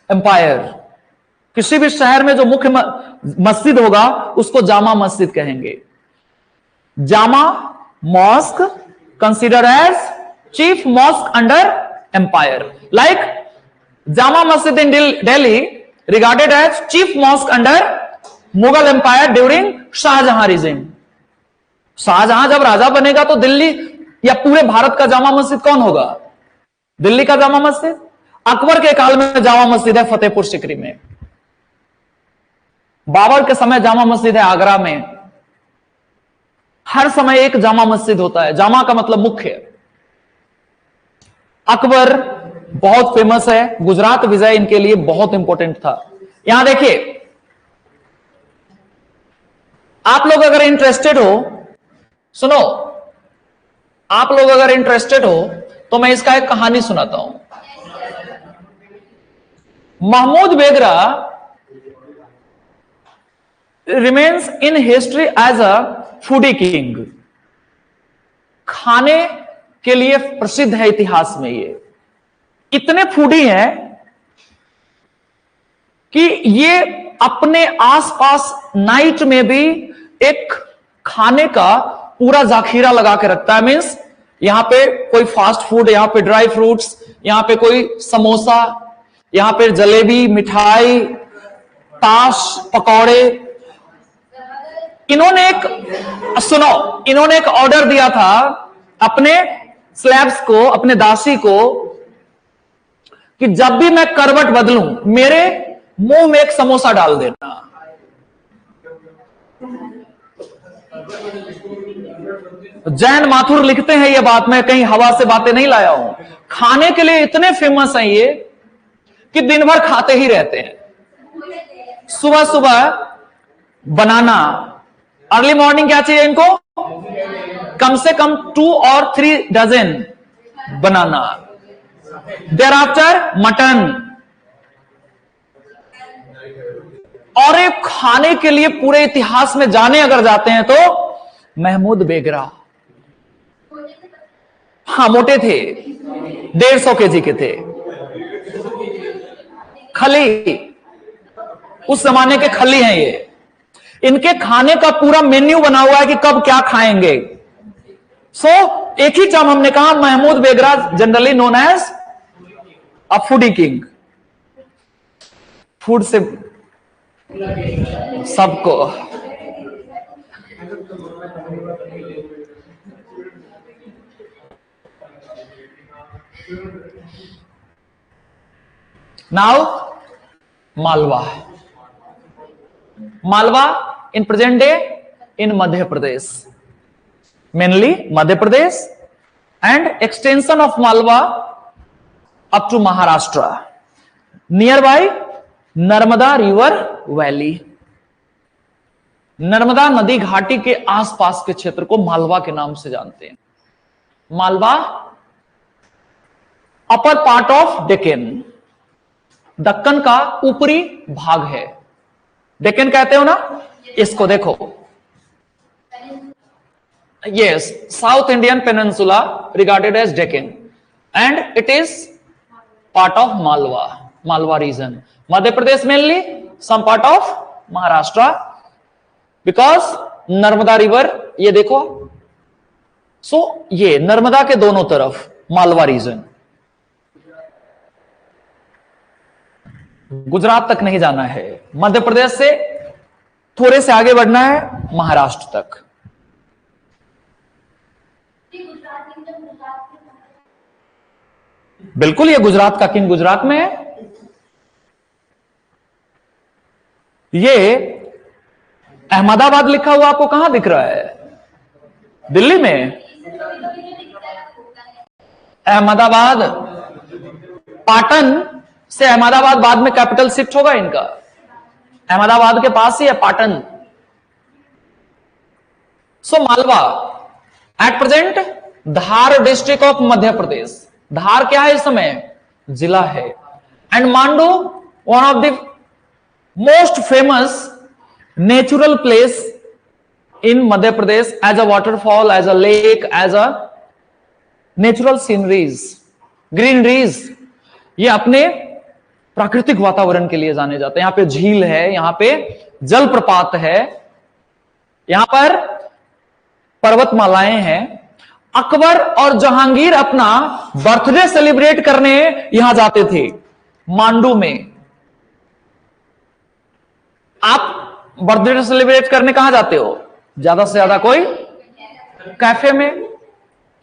empire. किसी भी शहर में जो मुख्य मस्जिद होगा उसको जामा मस्जिद कहेंगे। Jama mosque consider as chief mosque under empire, like Jama Masjid in Delhi regarded as chief mosque under Mughal empire during Shah Jahan regime. Shah Jahan जब राजा बनेगा तो दिल्ली या पूरे भारत का जामा मस्जिद कौन होगा? दिल्ली का जामा मस्जिद। अकबर के काल में जामा मस्जिद है फतेहपुर सिकरी में, बाबर के समय जामा मस्जिद है आगरा में। हर समय एक जामा मस्जिद होता है, जामा का मतलब मुख्य। अकबर बहुत फेमस है, गुजरात विजय इनके लिए बहुत इंपॉर्टेंट था। यहां देखिए, आप लोग अगर इंटरेस्टेड हो, सुनो, आप लोग अगर इंटरेस्टेड हो तो मैं इसका एक कहानी सुनाता हूं। Mahmud Begarha remains in history as a foodie king. खाने के लिए प्रसिद्ध है इतिहास में। ये इतने फूडी हैं कि ये अपने आसपास नाइट में भी एक खाने का पूरा जाखीरा लगा के रखता है। मीन्स यहां पे कोई फास्ट फूड, यहां पे ड्राई फ्रूट्स, यहां पे कोई समोसा, यहां पे जलेबी, मिठाई, ताश, पकौड़े। इन्होंने एक ऑर्डर दिया था अपने स्लैब्स को, अपने दासी को, कि जब भी मैं करवट बदलूं मेरे मुंह में एक समोसा डाल देना। जैन माथुर लिखते हैं ये बात, मैं कहीं हवा से बातें नहीं लाया हूं। खाने के लिए इतने फेमस हैं ये कि दिन भर खाते ही रहते हैं। सुबह सुबह बनाना, अर्ली मॉर्निंग क्या चाहिए इनको? कम से कम 2 और 3 dozen banana. Thereafter mutton. और एक खाने के लिए पूरे इतिहास में जाने अगर जाते हैं तो महमूद बेगरा। हाँ, मोटे थे, 150 केजी के थे। खली, उस जमाने के खली हैं ये। इनके खाने का पूरा मेन्यू बना हुआ है कि कब क्या खाएंगे। सो एक ही टर्म हमने कहा, Mahmud Begarha generally known as a foodie king. Food से सबको। Now Malwa. Malwa in present day in Madhya Pradesh, mainly Madhya Pradesh, and extension of Malwa up to Maharashtra, nearby Narmada river valley. Narmada नदी घाटी के आसपास के क्षेत्र को मालवा के नाम से जानते हैं। Malwa upper part of Deccan, Deccan का ऊपरी भाग है। डेक्कन कहते हो ना, इसको देखो, yes, south Indian peninsula regarded as Deccan, and it is part of Malwa, Malwa region. Madhya Pradesh mainly, some part of Maharashtra, because Narmada river, ये देखो। सो ये नर्मदा के दोनों तरफ मालवा रीजन। गुजरात तक नहीं जाना है, मध्य प्रदेश से थोड़े से आगे बढ़ना है महाराष्ट्र तक। बिल्कुल, ये गुजरात का किंग गुजरात में है। ये अहमदाबाद लिखा हुआ आपको कहां दिख रहा है? दिल्ली में। अहमदाबाद, पाटन से अहमदाबाद बाद में कैपिटल शिफ्ट होगा इनका। अहमदाबाद के पास ही है Patan. So Malwa at present Dhar district of Madhya Pradesh. Dhar क्या है इस समय? जिला है। And Mandu one of the most famous natural place in Madhya Pradesh, as a waterfall, as a lake, as a natural sceneries, greeneries. ये अपने प्राकृतिक वातावरण के लिए जाने जाते हैं। यहां पे झील है, यहां पे जलप्रपात है, यहां पर पर्वतमालाएं हैं, अकबर और जहांगीर अपना बर्थडे सेलिब्रेट करने यहां जाते थे, मांडू में। आप बर्थडे सेलिब्रेट करने कहां जाते हो? ज्यादा से ज्यादा कोई कैफे में।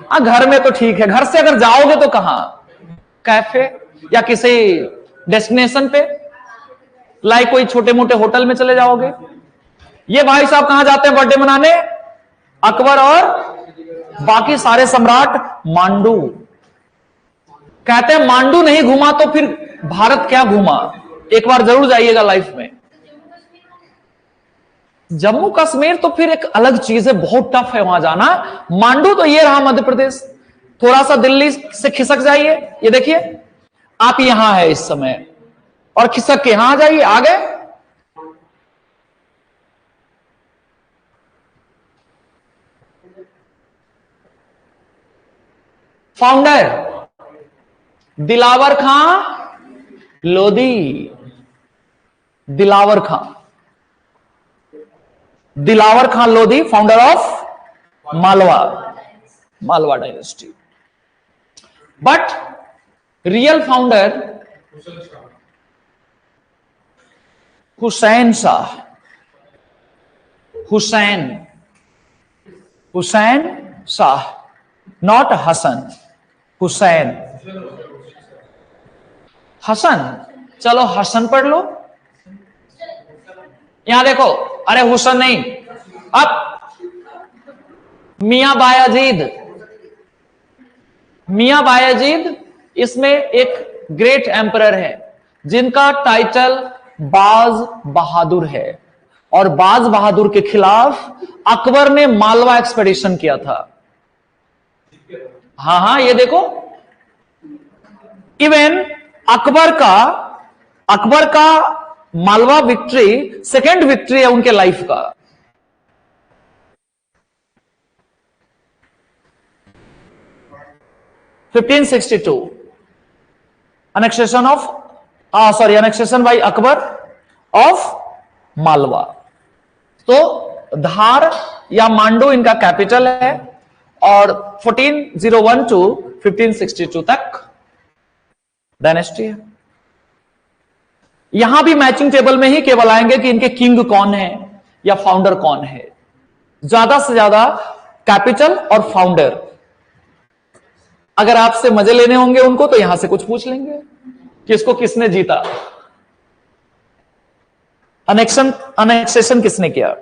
घर में तो ठीक है, घर से अगर जाओगे तो कहां? कैफे या किसी डेस्टिनेशन पे, लाइक कोई छोटे मोटे होटल में चले जाओगे। ये भाई साहब कहां जाते हैं बर्थडे मनाने? अकबर और बाकी सारे सम्राट मांडू। कहते हैं मांडू नहीं घूमा तो फिर भारत क्या घूमा? एक बार जरूर जाइएगा लाइफ में। जम्मू कश्मीर तो फिर एक अलग चीज है, बहुत टफ है वहां जाना। मांडू तो ये रहा मध्य प्रदेश। थोड़ा सा दिल्ली से खिसक जाइए, ये देखिए आप यहां है इस समय, और खिसक के यहां आ जाइए, आ गए। Founder Dilawar Khan Lodi. Dilawar Khan Lodi, founder of Malwa dynasty. But real founder Hussain Shah. Hussain Shah, not Hasan, Hussain. Hasan, चलो हसन पढ़ लो। यहां देखो, अरे हुसैन नहीं, अब मियां बायजीद इसमें एक ग्रेट एम्परर है जिनका टाइटल बाज बहादुर है, और बाज बहादुर के खिलाफ अकबर ने मालवा एक्सपेडिशन किया था। हाँ, ये देखो, इवन अकबर का मालवा विक्ट्री सेकेंड विक्ट्री है उनके लाइफ का। annexation by Akbar of Malwa. तो धार या मांडू इनका कैपिटल है, और 1401 टू 1562 तक डायनेस्टी है। यहां भी मैचिंग टेबल में ही केवल आएंगे कि इनके किंग कौन है या फाउंडर कौन है। ज्यादा से ज्यादा कैपिटल और फाउंडर। अगर आपसे मजे लेने होंगे उनको तो यहां से कुछ पूछ लेंगे कि इसको किसने जीता, अनेक्सेशन किसने किया।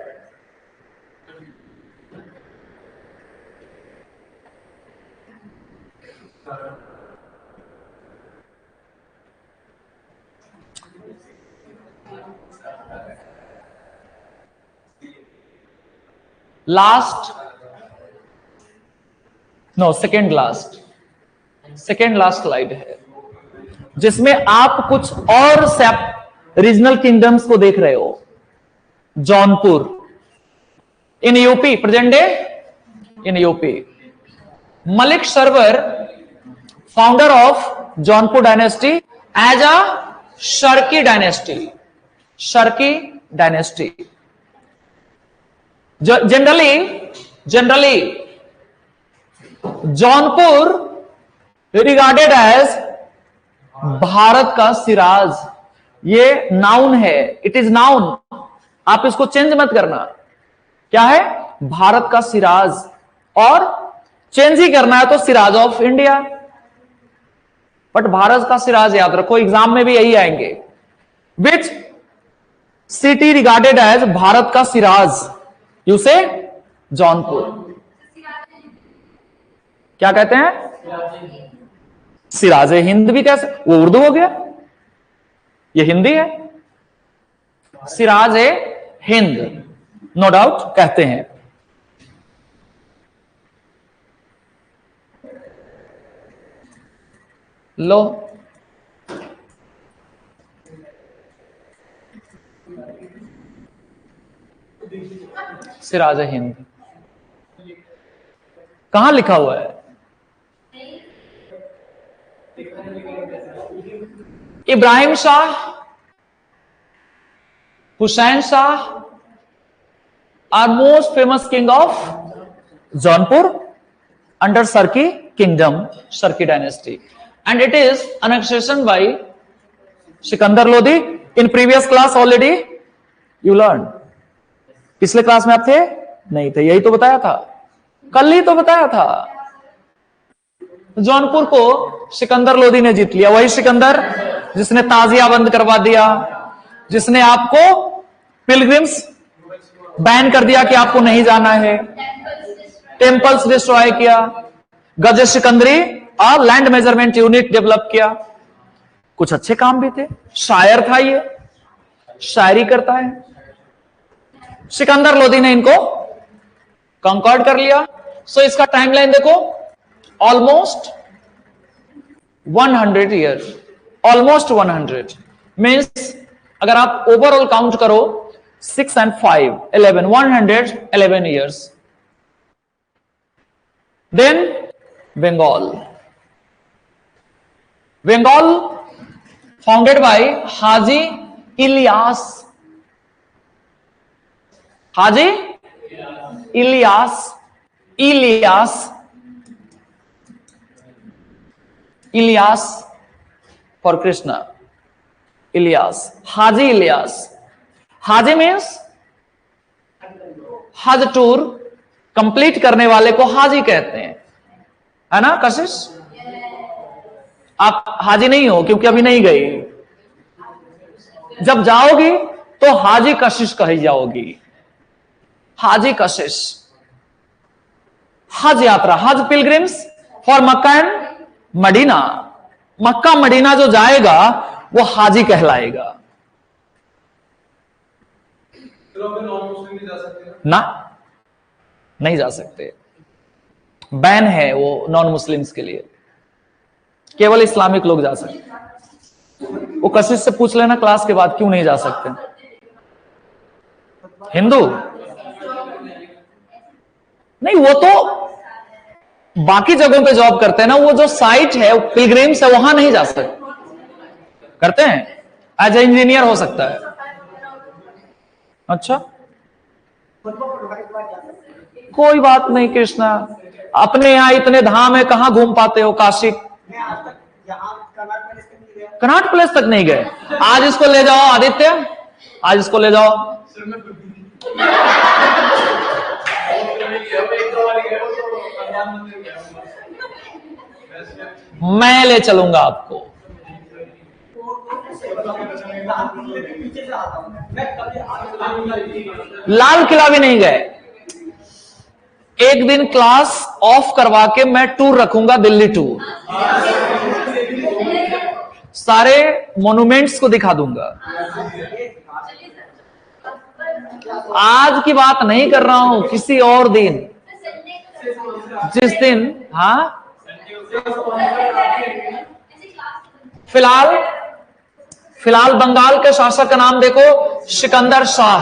सेकेंड लास्ट स्लाइड है, जिसमें आप कुछ और रीजनल किंगडम्स को देख रहे हो। Jaunpur in UP, present day in UP. Malik Sarwar, founder of Jaunpur dynasty as a Sharqi dynasty. Generally Jaunpur regarded as Bharat का सिराज। ये नाउन है, इट इज नाउन, आप इसको चेंज मत करना। क्या है? भारत का सिराज, और चेंज ही करना है तो Shiraz of India. But Bharat का सिराज याद रखो, एग्जाम में भी यही आएंगे। Which city regarded as Bharat का सिराज? यू से जौनपुर। क्या कहते हैं? सिराजे हिंद भी कैसे, वो उर्दू हो गया, ये हिंदी है। सिराज ए हिंद, नो डाउट कहते हैं। लो, सिराज ए हिंद कहां लिखा हुआ है? Ibrahim Shah, Hussain Shah are most famous king of Jaunpur, under Sarki kingdom, Sarki dynasty, and it is annexation by Sikandar Lodi. In previous class already you learned. पिछले क्लास में आप थे? नहीं थे, यही तो बताया था, कल ही तो बताया था। जौनपुर को सिकंदर लोदी ने जीत लिया, वही सिकंदर जिसने ताजिया बंद करवा दिया, जिसने आपको पिलग्रिम्स बैन कर दिया कि आपको नहीं जाना है, टेम्पल्स डिस्ट्रॉय किया, गज सिकंदरी और लैंड मेजरमेंट यूनिट डेवलप किया। कुछ अच्छे काम भी थे, शायर था ये, शायरी करता है। सिकंदर लोदी ने इनको कंकॉर्ड कर लिया। सो इसका टाइमलाइन देखो, ऑलमोस्ट 100 ईयर, ऑलमोस्ट 100 मीन्स अगर आप ओवरऑल काउंट करो 6 and 5 11 111 years. Then Bengal founded by Haji Ilyas for Krishna. Ilyas, Haji Ilyas. Haji means हज टूर कंप्लीट करने वाले को हाजी कहते हैं, है ना कशिश? आप हाजी नहीं हो क्योंकि अभी नहीं गई, जब जाओगी तो हाजी कशिश कही जाओगी, हाजी कशिश। हज यात्रा, Hajj pilgrims for Mecca and Medina. Mecca Medina जो जाएगा वो हाजी कहलाएगा। ना, नहीं जा सकते, बैन है वो नॉन मुस्लिम्स के लिए, केवल इस्लामिक लोग जा सकते। वो कशिश से पूछ लेना क्लास के बाद क्यों नहीं जा सकते। हिंदू नहीं, वो तो बाकी जगहों पे जॉब करते हैं ना, वो जो साइट है पिलग्रिम्स है वहां नहीं जा सकते, करते हैं, एज ए इंजीनियर हो सकता है। अच्छा, कोई बात नहीं कृष्णा, अपने यहां इतने धाम है, कहां घूम पाते हो? काशी, कनाट प्लेस तक नहीं गए। आज इसको ले जाओ आदित्य, आज इसको ले जाओ। मैं ले चलूंगा आपको। लाल किला भी नहीं गए। एक दिन क्लास ऑफ करवा के मैं टूर रखूंगा, दिल्ली टूर, सारे मॉन्यूमेंट्स को दिखा दूंगा। आज की बात नहीं कर रहा हूं, किसी और दिन, जिस दिन, हाँ फिलहाल बंगाल के शासक का नाम देखो, सिकंदर शाह।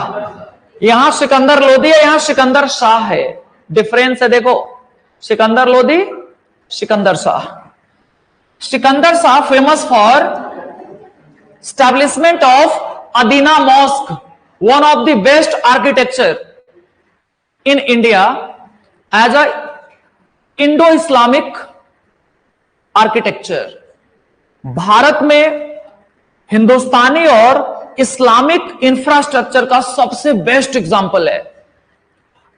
यहां सिकंदर लोदी है, यहां सिकंदर शाह है, डिफरेंस है देखो, Sikandar Lodi, Sikandar Shah. Sikandar Shah famous for establishment of Adina mosque, one of the best architecture in India as a Indo Islamic architecture. Bharat में हिंदुस्तानी और इस्लामिक इंफ्रास्ट्रक्चर का सबसे बेस्ट एग्जांपल है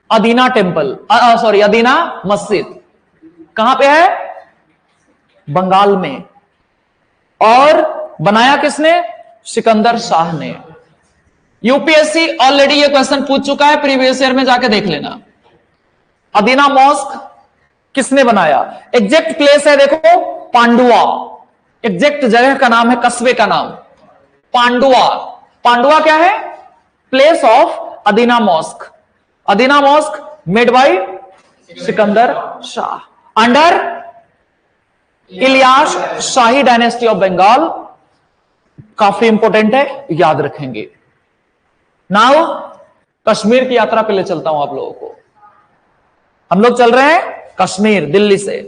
अदीना टेम्पल, अदीना मस्जिद। कहां पे है? बंगाल में। और बनाया किसने? सिकंदर शाह ने। यूपीएससी ऑलरेडी ये क्वेश्चन पूछ चुका है, प्रीवियस ईयर में जाके देख लेना। अदीना मॉस्क किसने बनाया? एग्जैक्ट प्लेस है देखो, पांडुआ। एग्जैक्ट जगह का नाम है, कस्बे का नाम पांडुआ। पांडुआ क्या है? Place of Adina mosque. Adina mosque made by Sikandar Shah under Ilyas Shahi dynasty of Bengal. काफी इंपॉर्टेंट है, याद रखेंगे। नाउ कश्मीर की यात्रा पे ले चलता हूं आप लोगों को। हम लोग चल रहे हैं कश्मीर, दिल्ली से।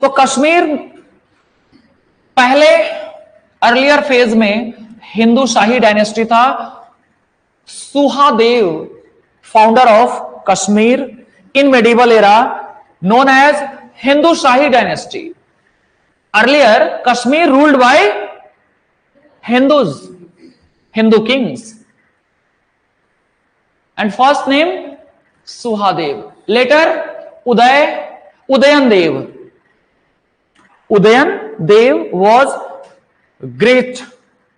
तो कश्मीर पहले अर्लियर फेज में हिंदू शाही डायनेस्टी था। Suhadev founder of Kashmir in medieval era known as Hindu Shahi dynasty. Earlier, Kashmir ruled by Hindus, Hindu kings. And first name Suhadev. Later, Udayan Dev. Udayan Dev was great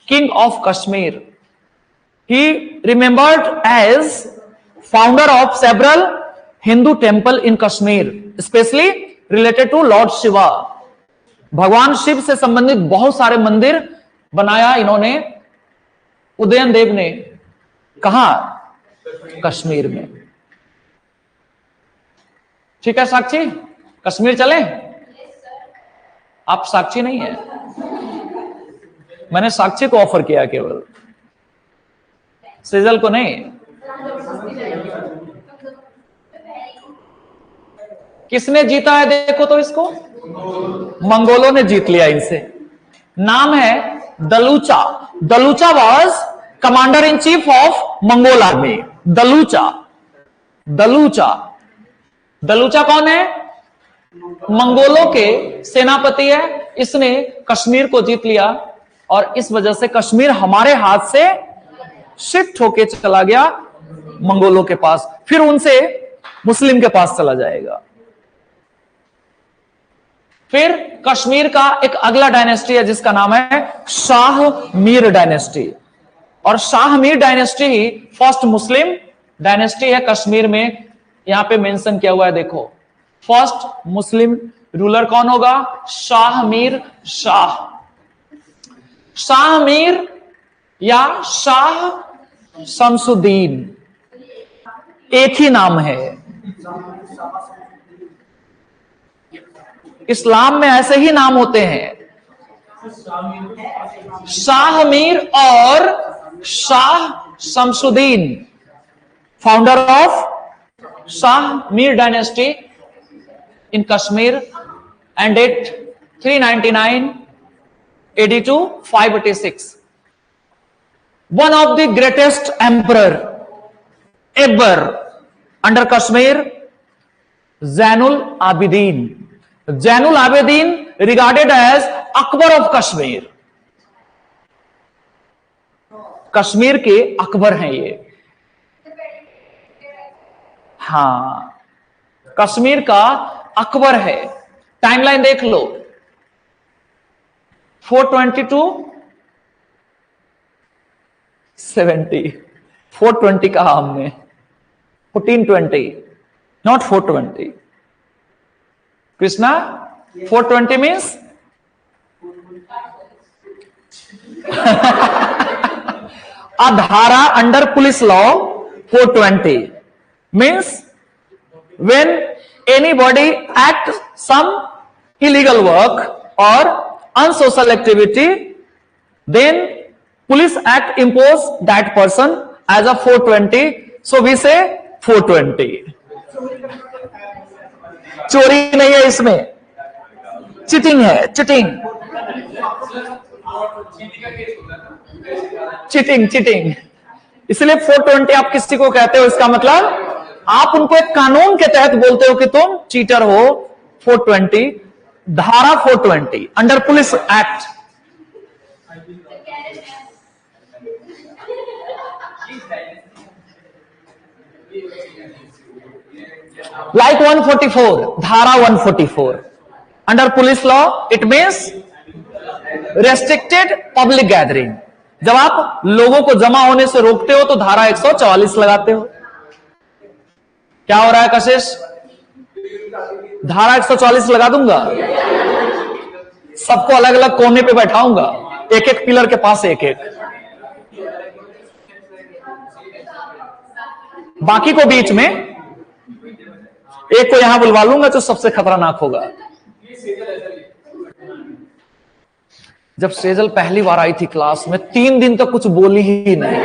king of Kashmir. He remembered as founder of several Hindu temple in Kashmir, especially related to Lord Shiva. भगवान शिव से संबंधित बहुत सारे मंदिर बनाया इन्होंने, उदयन देव ने। कहां? कश्मीर में। ठीक है साक्षी, कश्मीर चले? आप साक्षी नहीं है, मैंने साक्षी को ऑफर किया केवल, सेजल को नहीं। किसने जीता है देखो तो इसको, मंगोलों ने जीत लिया इनसे। नाम है Dalucha. Dalucha was commander in chief of Mongol army. Dalucha, Dalucha, Dalucha कौन है? मंगोलों के सेनापति है। इसने कश्मीर को जीत लिया और इस वजह से कश्मीर हमारे हाथ से शिफ्ट होके चला गया मंगोलों के पास, फिर उनसे मुस्लिम के पास चला जाएगा। फिर कश्मीर का एक अगला डायनेस्टी है जिसका नाम है शाह मीर डायनेस्टी, और शाह मीर डायनेस्टी ही फर्स्ट मुस्लिम डायनेस्टी है कश्मीर में। यहां पे मेंशन किया हुआ है, देखो फर्स्ट मुस्लिम रूलर कौन होगा? शाह मीर शाह। शाह मीर या शाह शमसुद्दीन एक ही नाम है। इस्लाम में ऐसे ही नाम होते हैं, शाह मीर और Shah Shamsuddin, founder of Shah Mir dynasty in Kashmir, and date 399 AD to 586. One of the greatest emperor ever under Kashmir, Zainul Abidin. Zainul Abidin regarded as Akbar of Kashmir. Kashmir के अकबर हैं ये। हां, कश्मीर का अकबर है। टाइमलाइन देख लो, 422 70, 420 कहा हमने, 1420, not 420। Krishna, 420 means a dhara under police law 420 means when anybody act some illegal work or unsocial activity, then police act impose that person as a 420, so we say 420. चोरी नहीं है इसमें, चीटिंग है, चीटिंग, चीटिंग, चीटिंग। इसलिए 420 आप किसी को कहते हो, इसका मतलब आप उनको एक कानून के तहत बोलते हो कि तुम चीटर हो। 420 धारा 420 अंडर पुलिस एक्ट। लाइक 144, धारा 144 under police law, it means restricted public gathering. जब आप लोगों को जमा होने से रोकते हो तो धारा 144 लगाते हो। क्या हो रहा है कशिश? धारा 144 लगा दूंगा, सबको अलग अलग कोने पे बैठाऊंगा, एक एक पिलर के पास एक एक, बाकी को बीच में, एक को यहां बुलवा लूंगा जो सबसे खतरनाक होगा। जब सेजल पहली बार आई थी क्लास में, 3 दिन तक कुछ बोली ही नहीं।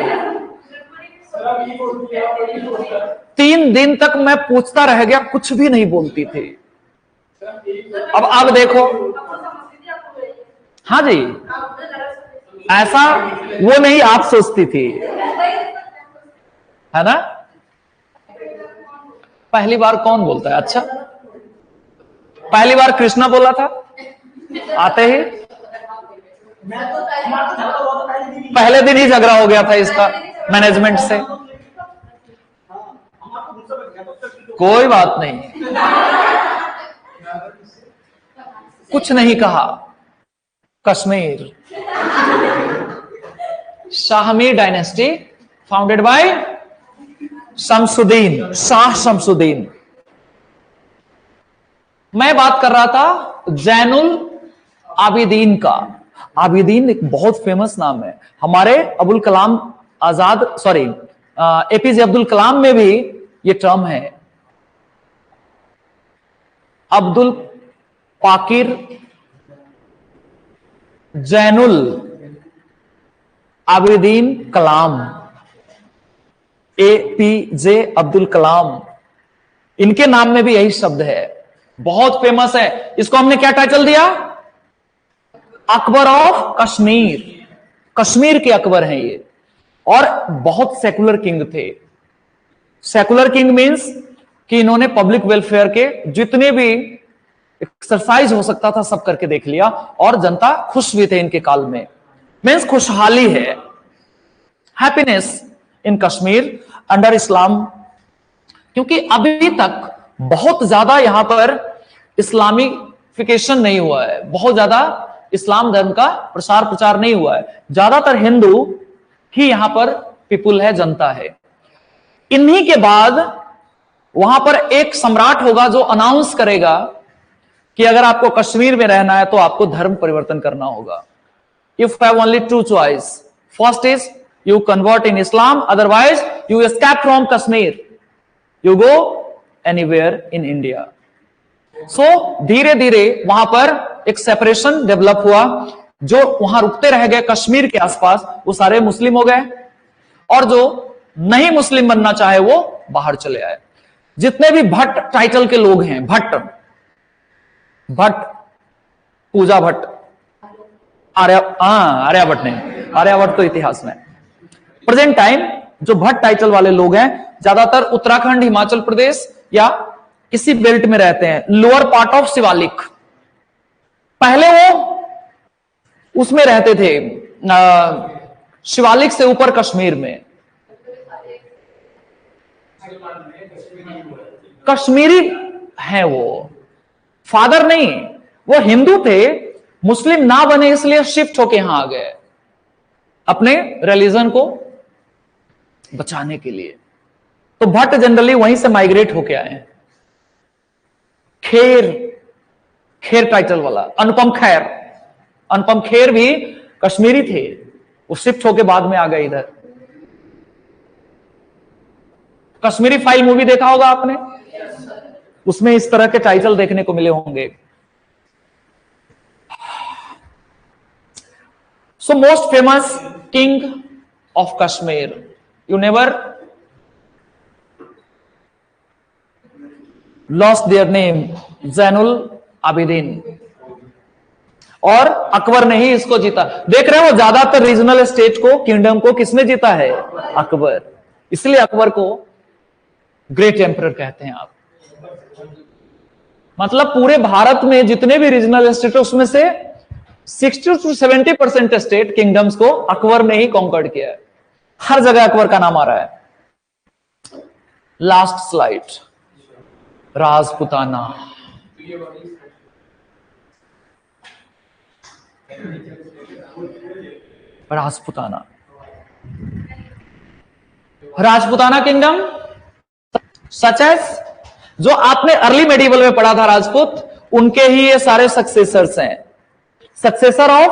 3 दिन तक मैं पूछता रह गया, कुछ भी नहीं बोलती थी। अब देखो, हाँ जी, ऐसा वो नहीं आप सोचती थी, है ना? पहली बार कौन बोलता है? अच्छा, पहली बार कृष्णा बोला था आते ही, पहले दिन ही झगड़ा हो गया था इसका मैनेजमेंट से। कोई बात नहीं, कुछ नहीं कहा। Kashmir, Shahmi dynasty founded by Shamsuddin, Shah Shamsuddin. मैं बात कर रहा था जैनुल आबिदीन का। आबिदीन एक बहुत फेमस नाम है। हमारे अबुल कलाम आजाद, सॉरी, एपीजे अब्दुल कलाम में भी ये टर्म है, अब्दुल पाकिर जैनुल आबिदीन कलाम, एपीजे अब्दुल कलाम, इनके नाम में भी यही शब्द है, बहुत फेमस है। इसको हमने क्या टाइटल दिया? अकबर ऑफ कश्मीर। कश्मीर के अकबर हैं ये, और बहुत सेकुलर किंग थे। सेकुलर किंग मींस कि इन्होंने पब्लिक वेलफेयर के जितने भी एक्सरसाइज हो सकता था सब करके देख लिया, और जनता खुश भी थे इनके काल में। मींस खुशहाली है, हैप्पीनेस इन कश्मीर अंडर इस्लाम। क्योंकि अभी तक बहुत ज्यादा यहां पर इस्लामिफिकेशन नहीं हुआ है, बहुत ज्यादा इस्लाम धर्म का प्रसार प्रचार नहीं हुआ है। ज्यादातर हिंदू ही यहां पर पीपुल है, जनता है। इन्हीं के बाद वहां पर एक सम्राट होगा जो अनाउंस करेगा कि अगर आपको कश्मीर में रहना है तो आपको धर्म परिवर्तन करना होगा। If have only two choice, first is you convert in Islam, otherwise you escape from Kashmir, you go anywhere in India. सो धीरे धीरे वहां पर एक सेपरेशन डेवलप हुआ। जो वहां रुकते रह गए कश्मीर के आसपास वो सारे मुस्लिम हो गए, और जो नहीं मुस्लिम बनना चाहे वो बाहर चले आए। जितने भी भट्ट टाइटल के लोग हैं, भट्ट, पूजा भट्ट, आर्यभट्ट नहीं, आर्यभट्ट तो इतिहास में। प्रेजेंट टाइम जो भट्ट टाइटल वाले लोग हैं ज्यादातर उत्तराखंड, हिमाचल प्रदेश या इसी बेल्ट में रहते हैं, लोअर पार्ट ऑफ शिवालिक। पहले वो उसमें रहते थे, शिवालिक से ऊपर कश्मीर में। कश्मीरी हैं वो, फादर नहीं, वो हिंदू थे, मुस्लिम ना बने इसलिए शिफ्ट होके यहां आ गए अपने रिलीजन को बचाने के लिए। तो भट्ट जनरली वहीं से माइग्रेट होके आए हैं। खेर टाइटल वाला अनुपम खेर भी कश्मीरी थे, वो शिफ्ट होके बाद में आ गए इधर। कश्मीरी फाइल मूवी देखा होगा आपने, उसमें इस तरह के टाइटल देखने को मिले होंगे। So most famous king of Kashmir, you never lost their name, Zainul Abidin. और अकबर ने ही इसको जीता। देख रहे हो ज्यादातर रीजनल स्टेट को, किंगडम को किसने जीता है? अकबर। इसलिए अकबर को ग्रेट एम्परर कहते हैं आप। मतलब पूरे भारत में जितने भी रीजनल स्टेट उसमें से 60 to 70% स्टेट किंगडम्स को अकबर ने ही कॉन्कर्ड किया है। हर जगह अकबर का नाम आ रहा है। Last slide, Rajputana. Rajputana kingdom such as, जो आपने अर्ली मेडिवल में पढ़ा था राजपूत, उनके ही ये सारे सक्सेसर्स हैं। Successor of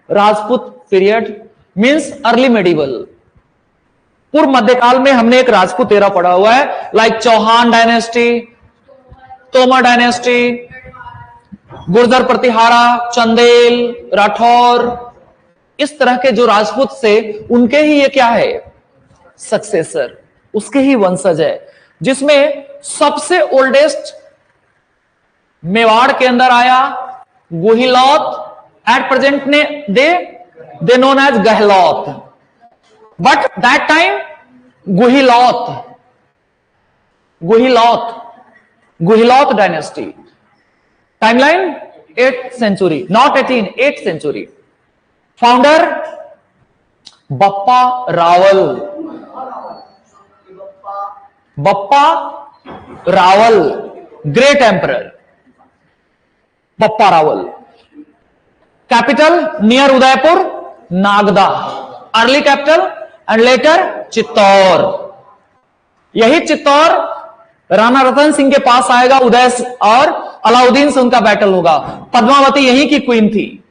Rajput period means early medieval. पूर्व मध्यकाल में हमने एक राजपूत एरा पढ़ा हुआ है, like Chauhan dynasty, Tomar dynasty, Gurjara Pratihara, Chandel, Rathore, इस तरह के जो राजपूत से उनके ही ये क्या है? सक्सेसर, उसके ही वंशज है। जिसमें सबसे ओल्डेस्ट मेवाड़ के अंदर आया गुहिलौत, एट प्रेजेंट ने they known as Gahlaut, but that time Guhilaut dynasty. Timeline 8th century, not 18, 8th century. Founder Bappa Rawal, Bappa Rawal, great emperor Bappa Rawal. Capital near Udaipur, Nagda, early capital and later Chittor. यही चित्तौर राणा रतन सिंह के पास आएगा, उदय और अलाउद्दीन से उनका बैटल होगा। पद्मावती यहीं की क्वीन थी,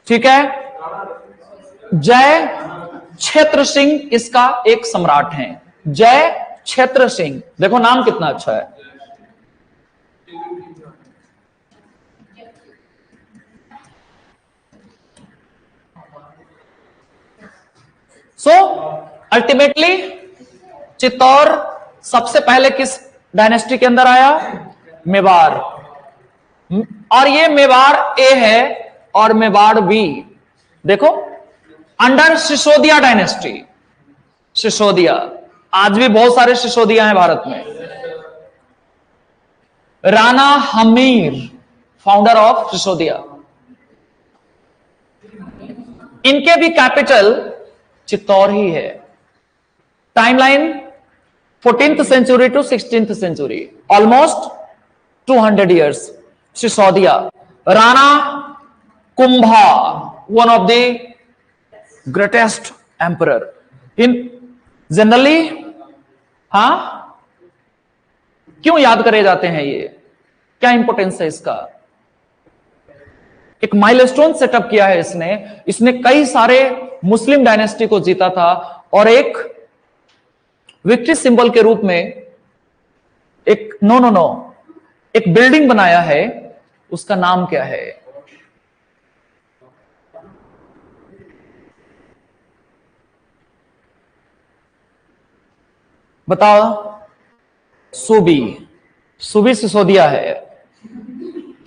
ठीक है। जय छेत्र सिंह इसका एक सम्राट है, जय छेत्र सिंह। देखो नाम कितना अच्छा है। सो अल्टीमेटली चित्तौर सबसे पहले किस डायनेस्टी के अंदर आया? मेवाड़। और ये मेवाड़ ए है और मेवाड़ बी। देखो अंडर सिसोदिया डायनेस्टी, सिसोदिया, आज भी बहुत सारे सिसोदिया हैं भारत में। Rana Hammir, founder of Sisodia. इनके भी कैपिटल चित्तौर ही है। Timeline 14th century to 16th century, almost 200 years. Sisodia. Rana Kumbha, one of the greatest emperor in generally. हां, क्यों याद करे जाते हैं ये, क्या इंपॉर्टेंस है इसका? एक माइलस्टोन सेटअप किया है इसने कई सारे मुस्लिम डायनेस्टी को जीता था और एक विक्ट्री सिंबल के रूप में एक एक बिल्डिंग बनाया है। उसका नाम क्या है? बताओ। सूबी, सूबी सिसोदिया है।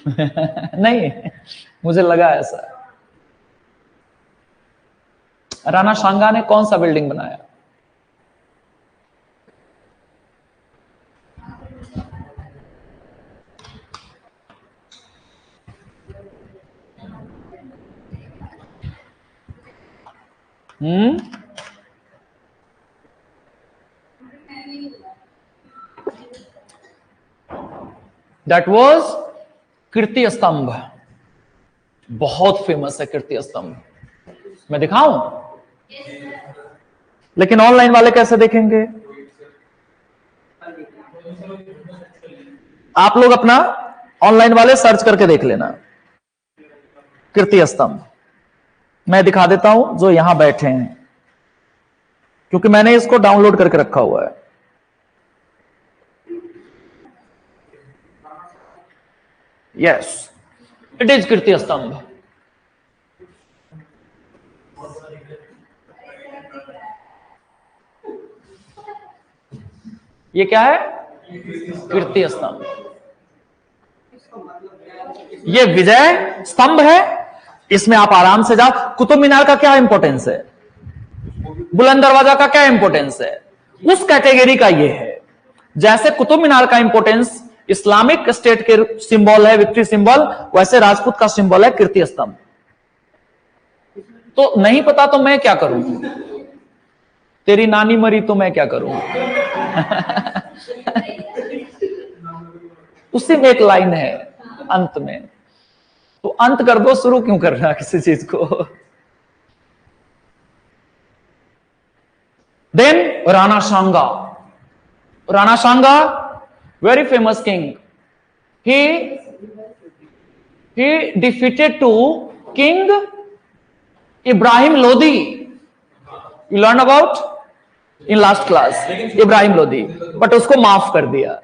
नहीं, मुझे लगा ऐसा। राणा सांगा ने कौन सा बिल्डिंग बनाया? दैट वॉज कीर्ति स्तंभ। बहुत फेमस है कीर्ति स्तंभ। मैं दिखाऊं? लेकिन ऑनलाइन वाले कैसे देखेंगे? आप लोग अपना ऑनलाइन वाले सर्च करके देख लेना कीर्ति स्तंभ। मैं दिखा देता हूं जो यहां बैठे हैं, क्योंकि मैंने इसको डाउनलोड करके रखा हुआ है। यस, इट इज कीर्ति स्तंभ। ये क्या है? कीर्ति स्तंभ। ये विजय स्तंभ है, इसमें आप आराम से जाओ। कुतुब मीनार का क्या इंपॉर्टेंस है? बुलंद दरवाजा का क्या इंपॉर्टेंस है? उस कैटेगरी का ये है। जैसे कुतुब मीनार का इंपॉर्टेंस इस्लामिक स्टेट के सिंबल है, विक्ट्री सिंबल, वैसे राजपूत का सिंबल है कीर्ति स्तंभ। तो नहीं पता तो मैं क्या करूं? तेरी नानी मरी तो मैं क्या करूं? उसी में एक लाइन है अंत में, तो अंत कर दो, शुरू क्यों करना किसी चीज को? Then Rana Sanga. Rana Sanga very famous king. He defeated to King Ibrahim Lodi. You learn about in last class Ibrahim Lodi, but उसको माफ कर दिया।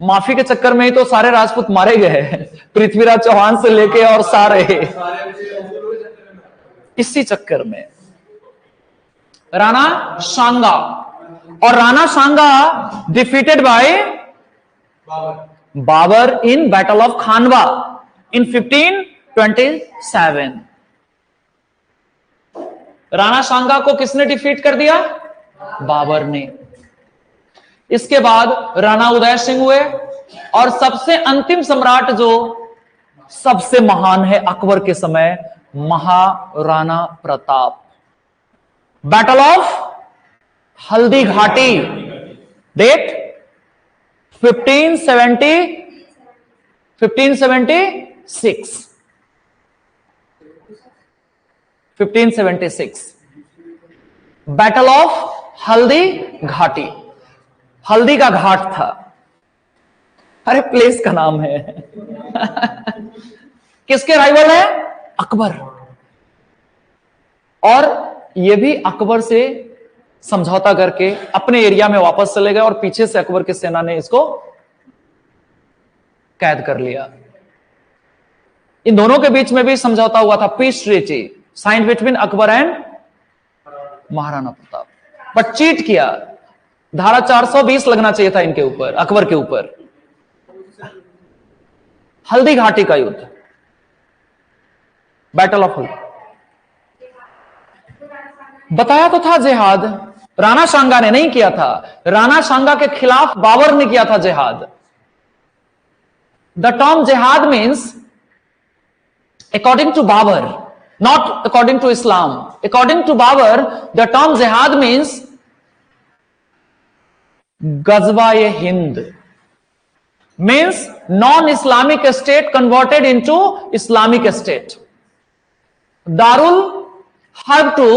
माफी के चक्कर में ही तो सारे राजपूत मारे गए, पृथ्वीराज चौहान से लेके और सारे, इसी चक्कर में। राणा सांगा। और Rana Sanga defeated by Babar in battle of Khanwa in 1527। Rana Sanga को किसने डिफीट कर दिया? बाबर ने। इसके बाद राणा उदय सिंह हुए, और सबसे अंतिम सम्राट जो सबसे महान है अकबर के समय, Maharana Pratap. Battle of Haldi Ghati, date 1576। Battle of Haldi Ghati, हल्दी का घाट था। अरे प्लेस का नाम है। किसके राइवल है? अकबर। और ये भी अकबर से समझौता करके अपने एरिया में वापस चले गए और पीछे से अकबर की सेना ने इसको कैद कर लिया। इन दोनों के बीच में भी समझौता हुआ था, peace treaty sign between Akbar and Maharana Pratap, but cheat किया। धारा 420 लगना चाहिए था इनके ऊपर, अकबर के ऊपर। हल्दी घाटी का युद्ध, बैटल ऑफ हल्दी। बताया तो था जिहाद राणा सांगा ने नहीं किया था, राणा सांगा के खिलाफ बाबर ने किया था जिहाद। द टर्म जिहाद means according to Babur, not according to Islam. According to Babur, the term jihad means Ghazwa-e-Hind, means non-Islamic state converted into Islamic state. Darul Harb to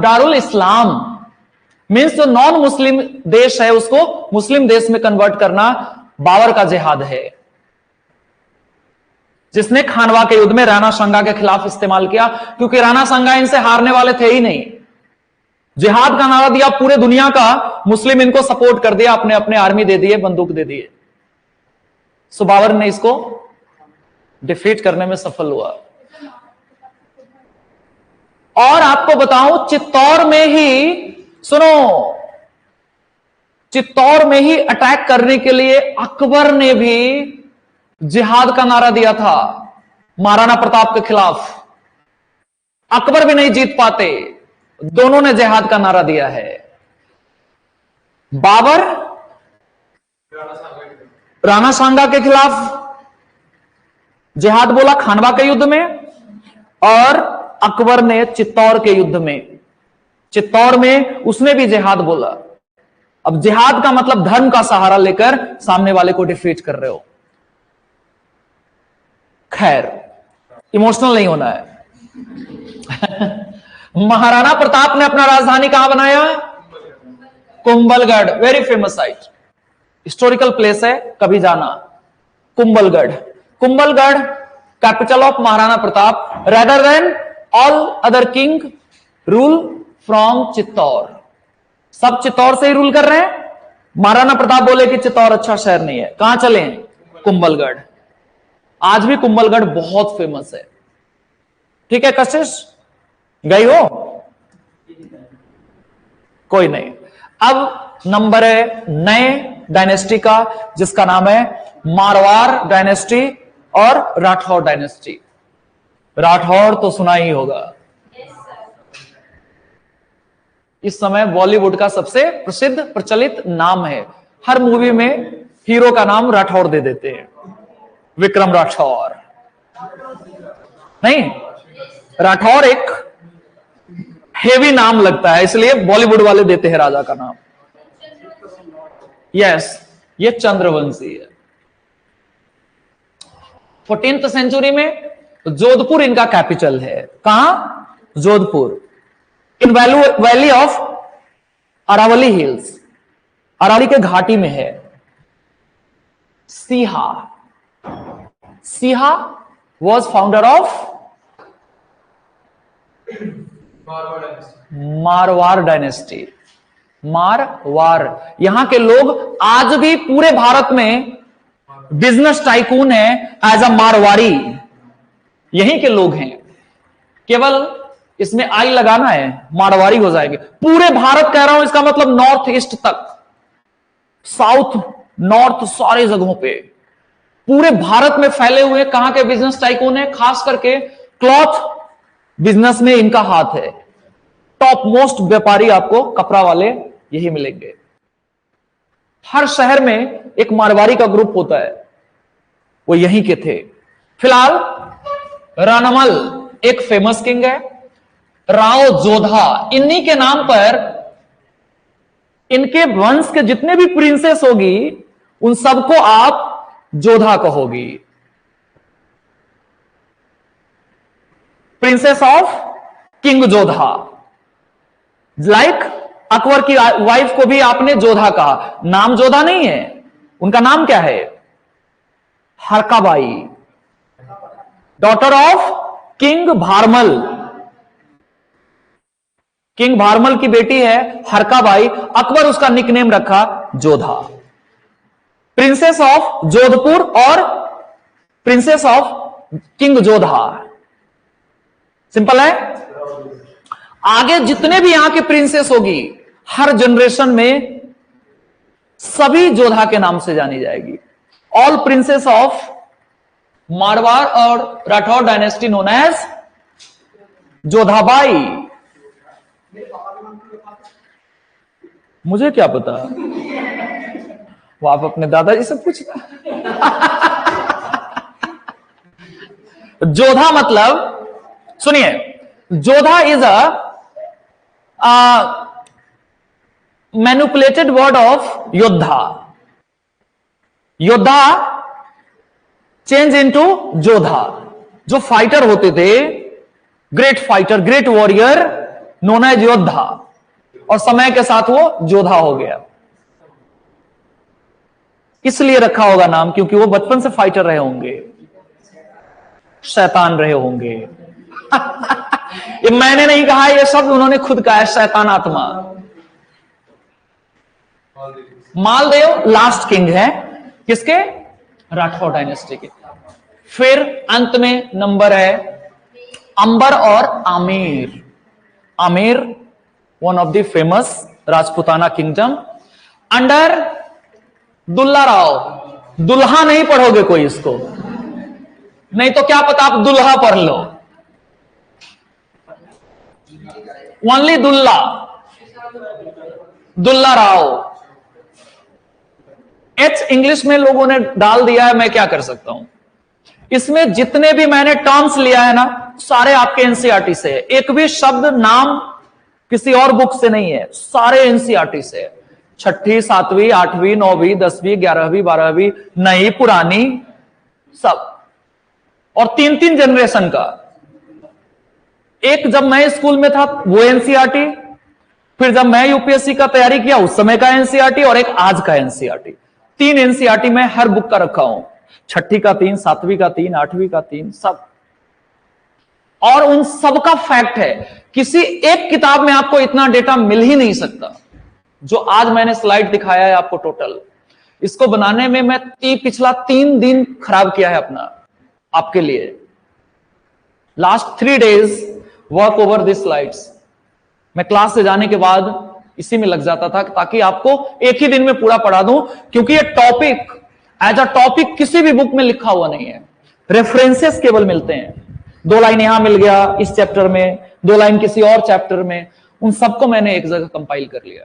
Darul Islam means जो non Muslim देश है उसको मुस्लिम देश में convert करना बाबर का जिहाद है, जिसने खानवा के युद्ध में राणा सांगा के खिलाफ इस्तेमाल किया, क्योंकि राणा सांगा इनसे हारने वाले थे ही नहीं। जिहाद का नारा दिया, पूरे दुनिया का मुस्लिम इनको सपोर्ट कर दिया, अपने अपने आर्मी दे दिए, बंदूक दे दिए। सो बाबर ने इसको डिफीट करने में सफल हुआ। और आपको बताऊं, चित्तौड़ में ही, सुनो, चित्तौड़ में ही अटैक करने के लिए अकबर ने भी जिहाद का नारा दिया था महाराणा प्रताप के खिलाफ। अकबर भी नहीं जीत पाते, दोनों ने जिहाद का नारा दिया है। बाबर राणा सांगा के खिलाफ जिहाद बोला खानवा के युद्ध में, और अकबर ने चित्तौड़ के युद्ध में, चित्तौड़ में उसने भी जिहाद बोला। अब जिहाद का मतलब धर्म का सहारा लेकर सामने वाले को डिफीट कर रहे हो। खैर, इमोशनल नहीं होना है। महाराणा प्रताप ने अपना राजधानी कहां बनाया? Kumbhalgarh, very famous site, historical place है, कभी जाना। Kumbhalgarh, Kumbhalgarh capital of Maharana Pratap, rather than all other king rule from Chittor. सब चित्तौड़ से ही रूल कर रहे हैं। महाराणा प्रताप बोले कि चित्तौड़ अच्छा शहर नहीं है, कहां चलें? कुंभलगढ़। आज भी कुंभलगढ़ बहुत फेमस है। ठीक है कशिश, गई हो? कोई नहीं। अब नंबर है नए डायनेस्टी का, जिसका नाम है मारवाड़ डायनेस्टी और राठौर डायनेस्टी। राठौर तो सुना ही होगा। इस समय बॉलीवुड का सबसे प्रसिद्ध प्रचलित नाम है। हर मूवी में हीरो का नाम राठौर दे देते हैं, विक्रम राठौर। नहीं, राठौर एक हेवी नाम लगता है, इसलिए बॉलीवुड वाले देते हैं राजा का नाम। यस, ये चंद्रवंशी है। 14th सेंचुरी में जोधपुर इनका कैपिटल है। कहां? Jodhpur, in valley of Aravalli hills, Aravalli के घाटी में है। Siha, Siha was founder of Marwar dynasty. Marwar, यहां के लोग आज भी पूरे भारत में बिजनेस टाइकून है एज अ मारवाड़ी, यहीं के लोग हैं। केवल इसमें आई लगाना है, मारवाड़ी हो जाएंगे। पूरे भारत कह रहा हूं, इसका मतलब नॉर्थ ईस्ट तक, साउथ नॉर्थ, सारे जगहों पे पूरे भारत में फैले हुए कहां के बिजनेस टाइकून है? खास करके क्लॉथ बिजनेस में इनका हाथ है। टॉप मोस्ट व्यापारी आपको कपड़ा वाले यही मिलेंगे। हर शहर में एक मारवाड़ी का ग्रुप होता है, वो यहीं के थे। फिलहाल रानमल एक फेमस किंग है, राव जोधा, इन्हीं के नाम पर इनके वंश के जितने भी प्रिंसेस होगी उन सबको आप जोधा कहोगी। Princess of king Jodha, like Akbar की वाइफ को भी आपने जोधा कहा, नाम जोधा नहीं है, उनका नाम क्या है? Harkabai, daughter of king Bharmal. King Bharmal की बेटी है हरकाबाई, अकबर उसका निकनेम रखा जोधा। प्रिंसेस ऑफ जोधपुर और princess of king Jodha, simple है। आगे जितने भी यहां के प्रिंसेस होगी हर जनरेशन में सभी जोधा के नाम से जानी जाएगी। ऑल प्रिंसेस ऑफ मारवाड़ और Rathore dynasty known as Jodhabai. मुझे क्या पता, वो आप अपने दादाजी से पूछना। जोधा मतलब सुनिए, Jodha is a manipulated word of योद्धा। योद्धा चेंज इनटू जोधा। जो फाइटर होते थे, great fighter, great warrior known as योद्धा, और समय के साथ वो जोधा हो गया। इसलिए रखा होगा नाम क्योंकि वो बचपन से फाइटर रहे होंगे, शैतान रहे होंगे। ये मैंने नहीं कहा, ये शब्द उन्होंने खुद कहा है, शैतान आत्मा। मालदेव लास्ट किंग है किसके? राठौर डायनेस्टी के। फिर अंत में नंबर है अंबर और Amer. Amer one of the famous Rajputana kingdom under Dulla Rao. Dulha नहीं पढ़ोगे कोई इसको, नहीं तो क्या पता आप दुल्हा पढ़ लो। Only Dulla, Dulla Rao. H English में लोगों ने डाल दिया है, मैं क्या कर सकता हूं। इसमें जितने भी मैंने टर्म्स लिया है ना, सारे आपके एनसीईआरटी से है। एक भी शब्द नाम किसी और बुक से नहीं है, सारे एनसीईआरटी से है। छठी, सातवीं, आठवीं, नौवीं, 10वीं, 11वीं, 12वीं, नई, पुरानी, सब। और 3-3 जनरेशन का। एक जब मैं स्कूल में था वो एनसीईआरटी, फिर जब मैं यूपीएससी का तैयारी किया उस समय का एनसीईआरटी, और एक आज का एनसीईआरटी। 3 एनसीईआरटी में हर बुक का रखा हूं। छठी का 3, 7वीं का 3, 8वीं का 3, सब। और उन सब का फैक्ट है, किसी एक किताब में आपको इतना डेटा मिल ही नहीं सकता जो आज मैंने स्लाइड दिखाया है आपको। टोटल इसको बनाने में मैं पिछला 3 दिन खराब किया है अपना, आपके लिए। Last 3 days work over this slides. मैं क्लास से जाने के बाद इसी में लग जाता था ताकि आपको एक ही दिन में पूरा पढ़ा दूं, क्योंकि ये टॉपिक एज अ टॉपिक किसी भी बुक में लिखा हुआ नहीं है। रेफरेंसेस केवल मिलते हैं। 2 लाइन यहां मिल गया इस चैप्टर में, 2 लाइन किसी और चैप्टर में, उन सबको मैंने एक जगह कंपाइल कर लिया।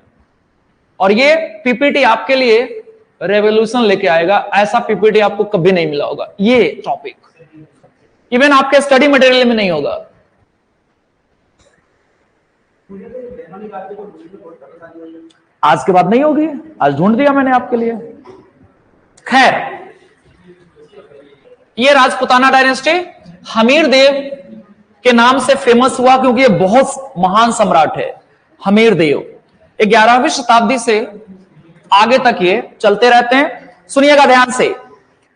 और ये पीपीटी आपके लिए रेवोल्यूशन लेके आएगा। ऐसा पीपीटी आपको कभी नहीं मिला होगा। ये टॉपिक इवन आपके स्टडी मटेरियल में नहीं होगा। आज के बाद नहीं होगी, आज ढूंढ दिया मैंने आपके लिए। खैर, ये राजपुताना डायनेस्टी हमीर देव के नाम से फेमस हुआ क्योंकि ये बहुत महान सम्राट है। हमीर देव 11वीं शताब्दी से आगे तक ये चलते रहते हैं। सुनिएगा ध्यान से,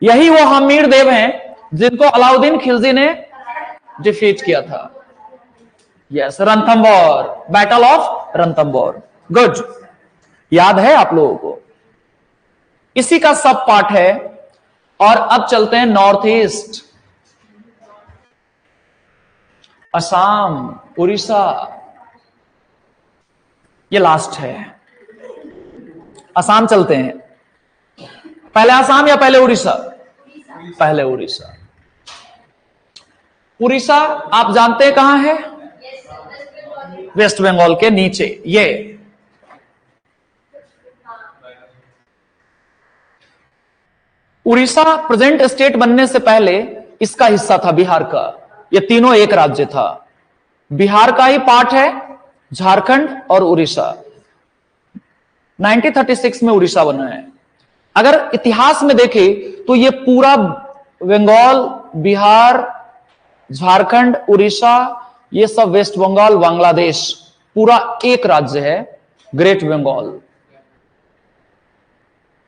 यही वो हमीर देव हैं जिनको अलाउद्दीन खिलजी ने डिफीट किया था। Yes, Ranthambore, battle of Ranthambore. Good, याद है आप लोगों को। इसी का सब पार्ट है। और अब चलते हैं नॉर्थ ईस्ट, असम, उड़ीसा। ये लास्ट है। असम चलते हैं। पहले असम या पहले उड़ीसा? पहले उड़ीसा। उड़ीसा आप जानते हैं कहां है? वेस्ट बंगाल के नीचे। ये उड़ीसा प्रेजेंट स्टेट बनने से पहले इसका हिस्सा था बिहार का। ये तीनों एक राज्य था, बिहार का ही पार्ट है झारखंड और उड़ीसा। 1936 में उड़ीसा बना है। अगर इतिहास में देखें तो ये पूरा बंगाल, बिहार, झारखंड, उड़ीसा, ये सब वेस्ट बंगाल, बांग्लादेश पूरा एक राज्य है, ग्रेट बंगाल।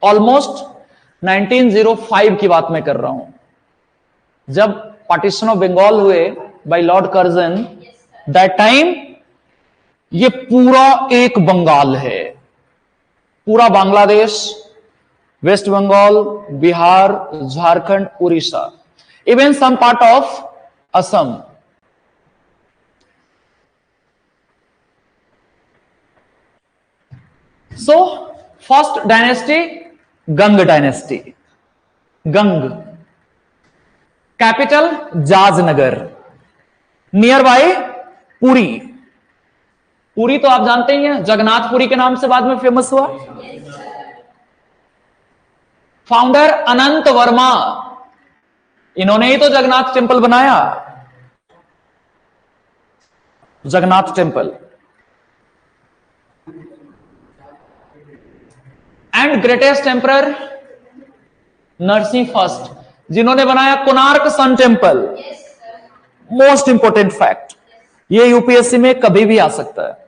ऑलमोस्ट 1905 की बात मैं कर रहा हूं, जब पार्टीशन ऑफ बंगाल हुए by lord Curzon, that time ये पूरा एक बंगाल है, पूरा Bangladesh, west Bengal, Bihar, Jharkhand, Orissa, even some part of Assam. So first dynasty Ganga dynasty, Ganga, capital Jajnagar, near by Puri. Puri तो आप जानते ही हैं, जगन्नाथपुरी के नाम से बाद में फेमस हुआ। फाउंडर अनंत वर्मा, इन्होंने ही तो जगन्नाथ टेंपल बनाया, Jagannath temple. And greatest emperor Narasimha first, जिन्होंने बनाया Konark sun temple. Most important fact, ये यूपीएससी में कभी भी आ सकता है।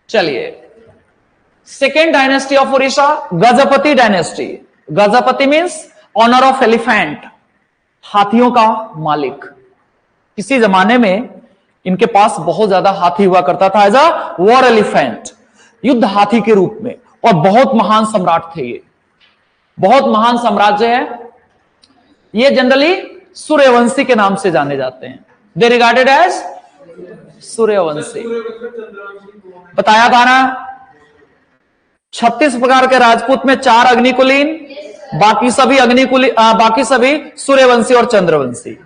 चलिए, second dynasty of Orissa, Gajapati dynasty. Gajapati means owner of elephant, हाथियों का मालिक। किसी जमाने में इनके पास बहुत ज्यादा हाथी हुआ करता था, एज अ वॉर एलिफेंट, युद्ध हाथी के रूप में, और बहुत महान सम्राट थे ये, बहुत महान साम्राज्य है। ये जनरली सूर्यवंशी के नाम से जाने जाते हैं, दे रिगार्डेड एज सूर्यवंशी। बताया था ना, 36 प्रकार के राजपूत में 4 अग्निकुलीन, बाकी सभी बाकी सभी सूर्यवंशी और चंद्रवंशी।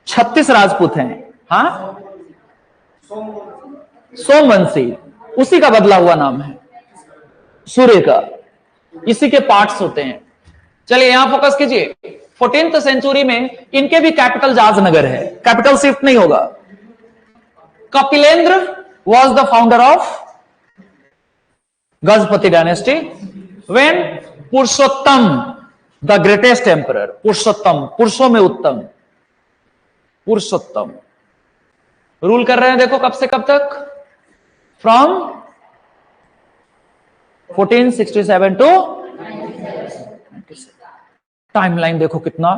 36 राजपूत हैं। हाँ, सोमवंशी उसी का बदला हुआ नाम है, सूर्य का, इसी के पार्ट्स होते हैं। चलिए यहां फोकस कीजिए। 14th सेंचुरी में इनके भी कैपिटल जाजनगर है, कैपिटल शिफ्ट नहीं होगा। Kapilendra was the founder of Gajapati dynasty, when Purushottam the greatest emperor, Purushottam, पुरुषों में उत्तम, पुरुषोत्तम रूल कर रहे हैं। देखो कब से कब तक, फ्रॉम 1467 टू टाइमलाइन देखो कितना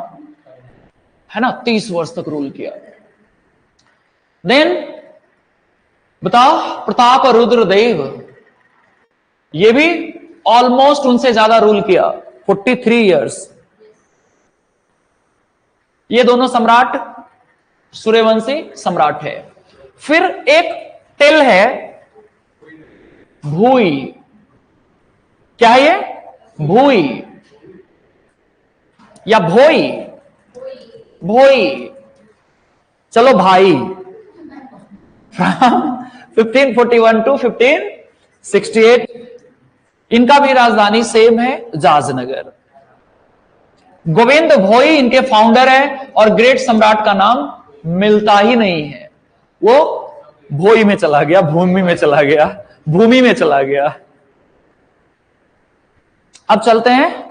है ना, 30 वर्ष तक रूल किया। देन बताओ प्रताप रुद्रदेव, ये भी ऑलमोस्ट उनसे ज्यादा रूल किया, 43 इयर्स। ये दोनों सम्राट सूर्यवंशी सम्राट है। फिर एक टिल है भूई, क्या है ये, भूई या भोई, भोई, चलो भाई, 1541 टू 1568। इनका भी राजधानी सेम है, जाजनगर। गोविंद भोई इनके फाउंडर है, और ग्रेट सम्राट का नाम मिलता ही नहीं है, वो भोई में चला गया, भूमि में चला गया, भूमि में चला गया। अब चलते हैं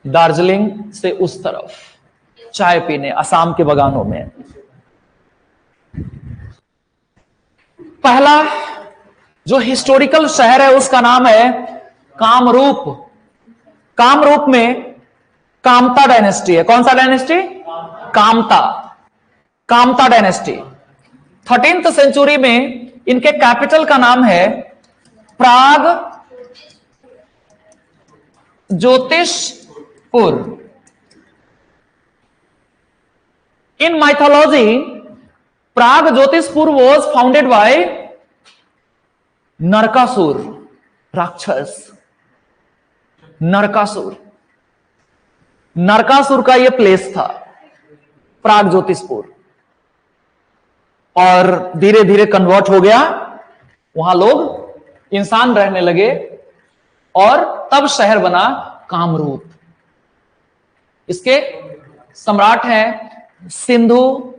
दार्जिलिंग से उस तरफ चाय पीने, असम के बगानों में। पहला जो हिस्टोरिकल शहर है उसका नाम है कामरूप। कामरूप में कामता डायनेस्टी है। कौन सा dynasty, Kamata, Kamata dynasty. 13th century में इनके कैपिटल का नाम है Pragjyotishpur. In mythology Pragjyotishpur was founded by Narakasur, राक्षस नरकासुर। नरकासुर का यह प्लेस था प्राग ज्योतिषपुर, और धीरे धीरे कन्वर्ट हो गया, वहां लोग इंसान रहने लगे, और तब शहर बना कामरूप। इसके सम्राट हैं सिंधु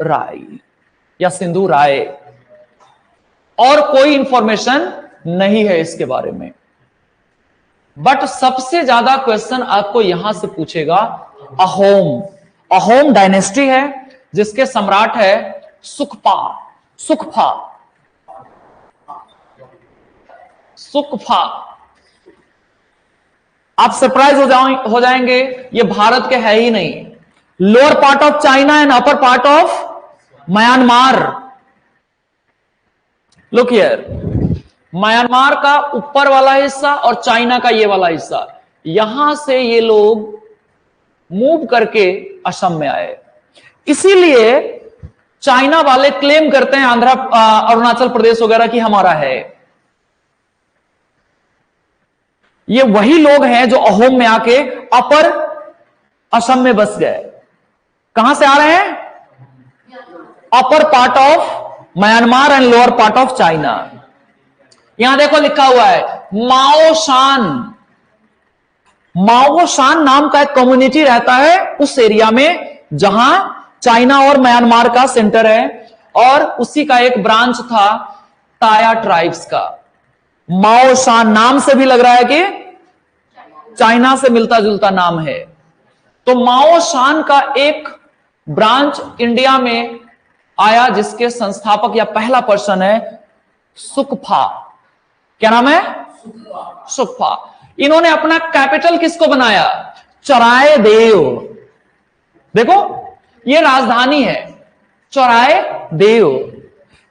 राय या सिंधु राय, और कोई इंफॉर्मेशन नहीं है इसके बारे में। बट सबसे ज्यादा क्वेश्चन आपको यहां से पूछेगा अहोम। अहोम डायनेस्टी है जिसके सम्राट है सुखफा। सुखफा सुखफा। आप सरप्राइज हो जाएंगे, ये भारत के है ही नहीं। Lower part of China and upper part of Myanmar. Look here, Myanmar का ऊपर वाला हिस्सा और चाइना का ये वाला हिस्सा, यहां से ये लोग मूव करके असम में आए। इसीलिए चाइना वाले क्लेम करते हैं अरुणाचल प्रदेश वगैरह की हमारा है। ये वही लोग हैं जो अहोम में आके अपर असम में बस गए। कहां से आ रहे हैं? Upper part of Myanmar and lower part of China. यहां देखो लिखा हुआ है माओशान। माओशान नाम का एक कम्युनिटी रहता है उस एरिया में जहां चाइना और म्यांमार का सेंटर है, और उसी का एक ब्रांच था ताया ट्राइब्स का। माओशान नाम से भी लग रहा है कि चाइना से मिलता जुलता नाम है। तो माओशान का एक ब्रांच इंडिया में आया जिसके संस्थापक या पहला पर्सन है सुखफा। क्या नाम है? सुखफा। इन्होंने अपना कैपिटल किसको बनाया? चराय देव। देखो ये राजधानी है चराय देव।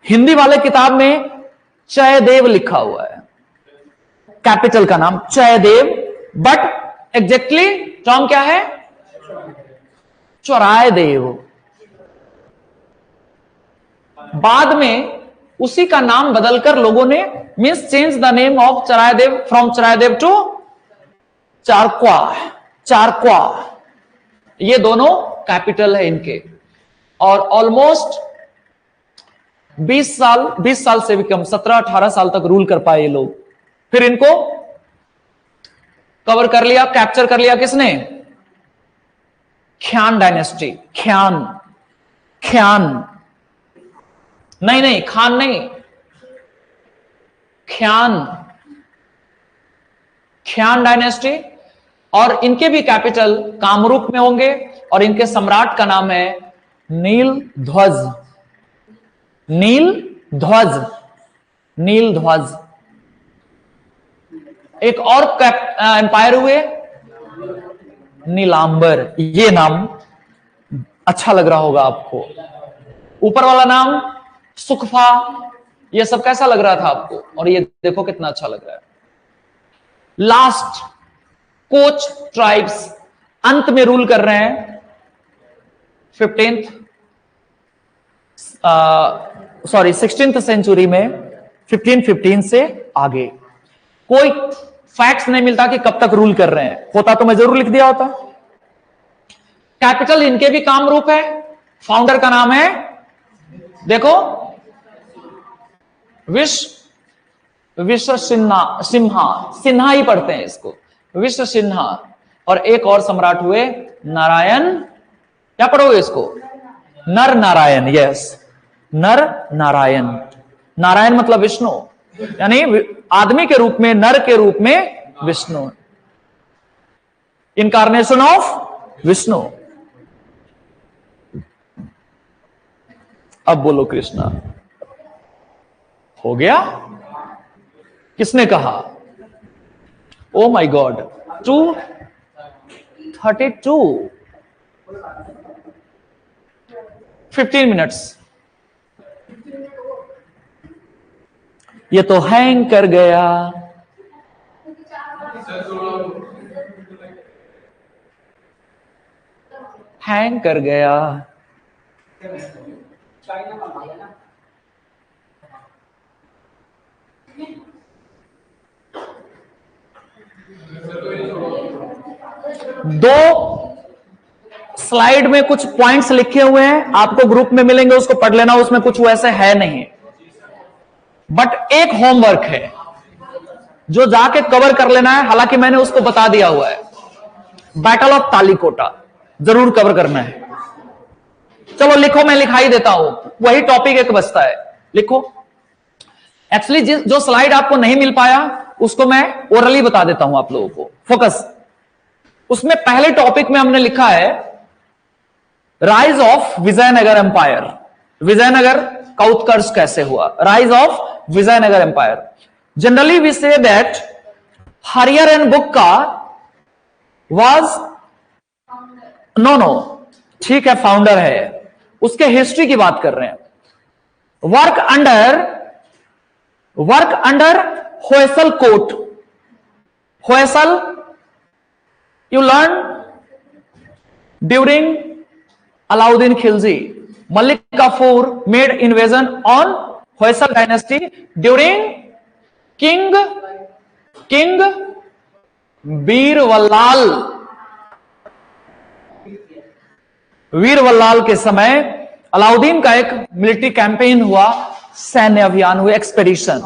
हिंदी वाले किताब में चयदेव लिखा हुआ है, कैपिटल का नाम चयदेव, बट एग्जैक्टली टर्म क्या है? चौराय देव। बाद में उसी का नाम बदलकर लोगों ने means change the name of Charaideo from Charaideo to Charakwa. Charakwa ये दोनों कैपिटल है इनके, और ऑलमोस्ट 20 साल से भी कम, 17-18 साल तक रूल कर पाए ये लोग। फिर इनको कवर कर लिया, कैप्चर कर लिया किसने? ख्यान डायनेस्टी। ख्यान, ख्यान नहीं, खान नहीं, ख्यान, ख्यान डायनेस्टी। और इनके भी कैपिटल कामरूप में होंगे, और इनके सम्राट का नाम है नील ध्वज। नील ध्वज, नील ध्वज। एक और एम्पायर हुए नीलांबर। ये नाम अच्छा लग रहा होगा आपको। ऊपर वाला नाम सुखफा, ये सब कैसा लग रहा था आपको? और ये देखो कितना अच्छा लग रहा है। लास्ट कोच ट्राइब्स अंत में रूल कर रहे हैं 16th सेंचुरी में, 1515 से आगे। कोई फैक्ट्स नहीं मिलता कि कब तक रूल कर रहे हैं, होता तो मैं जरूर लिख दिया होता। कैपिटल इनके भी कामरूप है। फाउंडर का नाम है, देखो, विश्व सिन्हा ही पढ़ते हैं इसको, विश्व सिन्हा। और एक और सम्राट हुए नारायण, क्या पढ़ोगे इसको? नर नारायण। यस, नर नारायण। नारायण मतलब विष्णु, यानी आदमी के रूप में, नर के रूप में विष्णु, इनकारनेशन ऑफ विष्णु। अब बोलो कृष्णा। हो गया? किसने कहा? Oh my God, 2:32, 15 minutes. ये तो हैंग कर गया। हैंग कर गया। दो स्लाइड में कुछ पॉइंट्स लिखे हुए हैं, आपको ग्रुप में मिलेंगे, उसको पढ़ लेना। उसमें कुछ वैसे है नहीं, बट एक होमवर्क है। जो जाके कवर कर लेना है, हालांकि मैंने उसको बता दिया हुआ है, बैटल ऑफ तालीकोटा जरूर कवर करना है। चलो लिखो, मैं लिखाई देता हूं, वही टॉपिक एक बचता है, लिखो। एक्चुअली जो स्लाइड आपको नहीं मिल पाया उसको मैं ओरली बता देता हूं आप लोगों को, फोकस। उसमें पहले टॉपिक में हमने लिखा है rise of Vijayanagar empire, Vijayanagar का उत्कर्ष कैसे हुआ, rise of Vijayanagar empire. Generally we say that Harihar and Bukka was, no ठीक है, फाउंडर है, उसके हिस्ट्री की बात कर रहे हैं। Work under Hoysala court, Hoysala you learn during Alauddin Khilji, Malik Kafur made invasion on Hoysala dynasty during king वीरवल्लाल के समय अलाउद्दीन का एक मिलिट्री कैंपेन हुआ, सैन्य अभियान हुए, एक्सपेडिशन।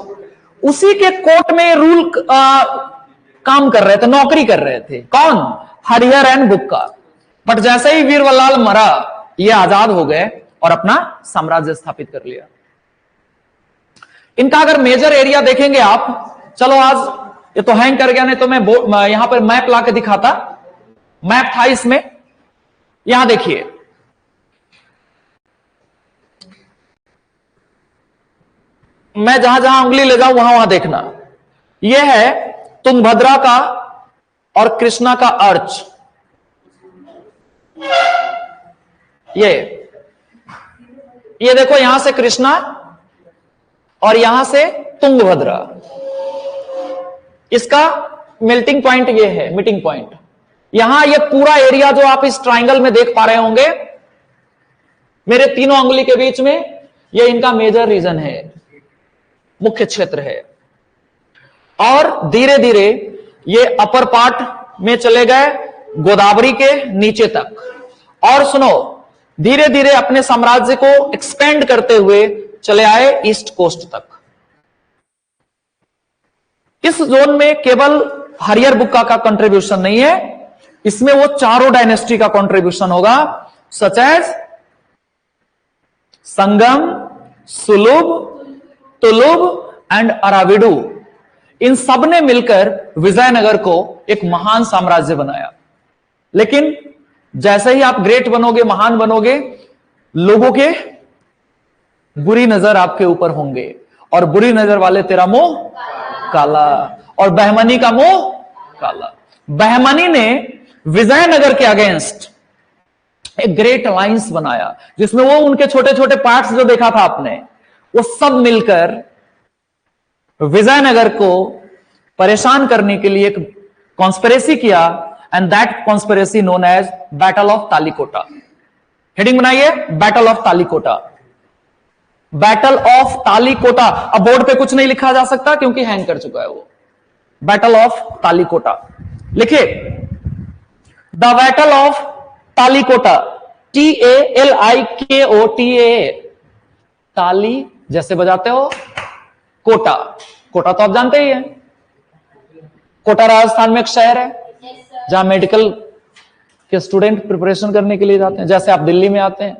उसी के कोर्ट में रूल काम कर रहे थे, नौकरी कर रहे थे, कौन, हरिहर एंड बुक्का। बट जैसे ही वीरवल्लाल मरा, ये आजाद हो गए और अपना साम्राज्य स्थापित कर लिया। इनका अगर मेजर एरिया देखेंगे आप, चलो आज ये तो हैंग कर गया, नहीं तो मैं यहां पर मैप ला के दिखाता, मैप था इसमें, यहां देखिए, मैं जहां जहां उंगली ले जाऊं वहां वहां देखना। यह है तुंगभद्रा का और कृष्णा का अर्च, ये देखो, यहां से कृष्णा और यहां से तुंगभद्रा, इसका मेल्टिंग पॉइंट ये है, मीटिंग पॉइंट। यहां ये पूरा एरिया जो आप इस ट्राइंगल में देख पा रहे होंगे, मेरे तीनों अंगुली के बीच में, ये इनका मेजर रीजन है, मुख्य क्षेत्र है। और धीरे धीरे ये अपर पार्ट में चले गए गोदावरी के नीचे तक, और सुनो, धीरे धीरे अपने साम्राज्य को एक्सपेंड करते हुए चले आए ईस्ट कोस्ट तक। इस जोन में केवल हरियर बुक्का का कंट्रीब्यूशन नहीं है, इसमें वो चारों डायनेस्टी का कंट्रीब्यूशन होगा, such as Sangam, सुलुभ, तुलुभ and Aravidu. इन सब ने मिलकर विजयनगर को एक महान साम्राज्य बनाया। लेकिन जैसे ही आप ग्रेट बनोगे, महान बनोगे, लोगों के बुरी नजर आपके ऊपर होंगे, और बुरी नजर वाले तेरा मुंह काला, और बहमनी का मुंह काला। बहमनी ने विजयनगर के अगेंस्ट एक ग्रेट अलायंस बनाया, जिसमें वो उनके छोटे छोटे पार्ट्स जो देखा था आपने, वो सब मिलकर विजयनगर को परेशान करने के लिए एक कॉन्स्पिरेसी किया, and that conspiracy known as battle of Talikota. Heading बनाइए, battle of Talikota, battle of Talikota. अब बोर्ड पे कुछ नहीं लिखा जा सकता क्योंकि हैंग कर चुका है वो। बैटल ऑफ तालीकोटा लिखिए, the battle of Talikota, TALIKOTA, ताली जैसे बजाते हो, कोटा, कोटा तो आप जानते ही हैं, कोटा राजस्थान में एक शहर है जहां मेडिकल के स्टूडेंट प्रिपरेशन करने के लिए जाते हैं, जैसे आप दिल्ली में आते हैं।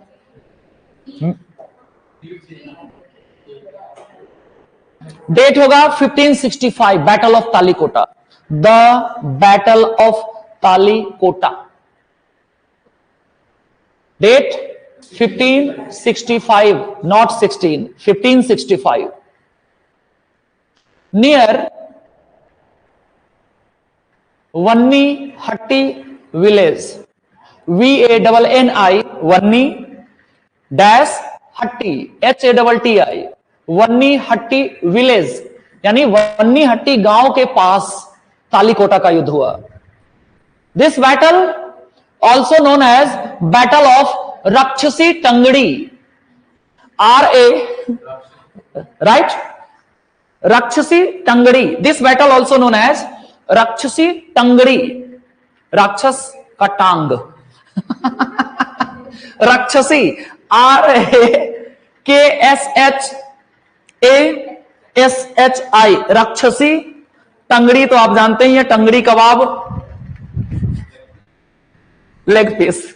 डेट होगा 1565, battle of Talikota, the battle of Talikota. Date 1565, not 16, 1565। Near Vanni Hatti village, VANNI, Vanni dash Hatti, HATTI, Vanni Hatti village, यानी वन्नी हट्टी गांव के पास तालीकोटा का युद्ध हुआ। This battle also known as battle of Rakshasi Tangadi, RA, right, Rakshasi Tangadi. This battle also known as Rakshasi Tangadi, राक्षस का टांग राक्षसी, RAKSHASHI, राक्षसी टंगड़ी तो आप जानते ही है, टंगड़ी कबाब, लेग पीस।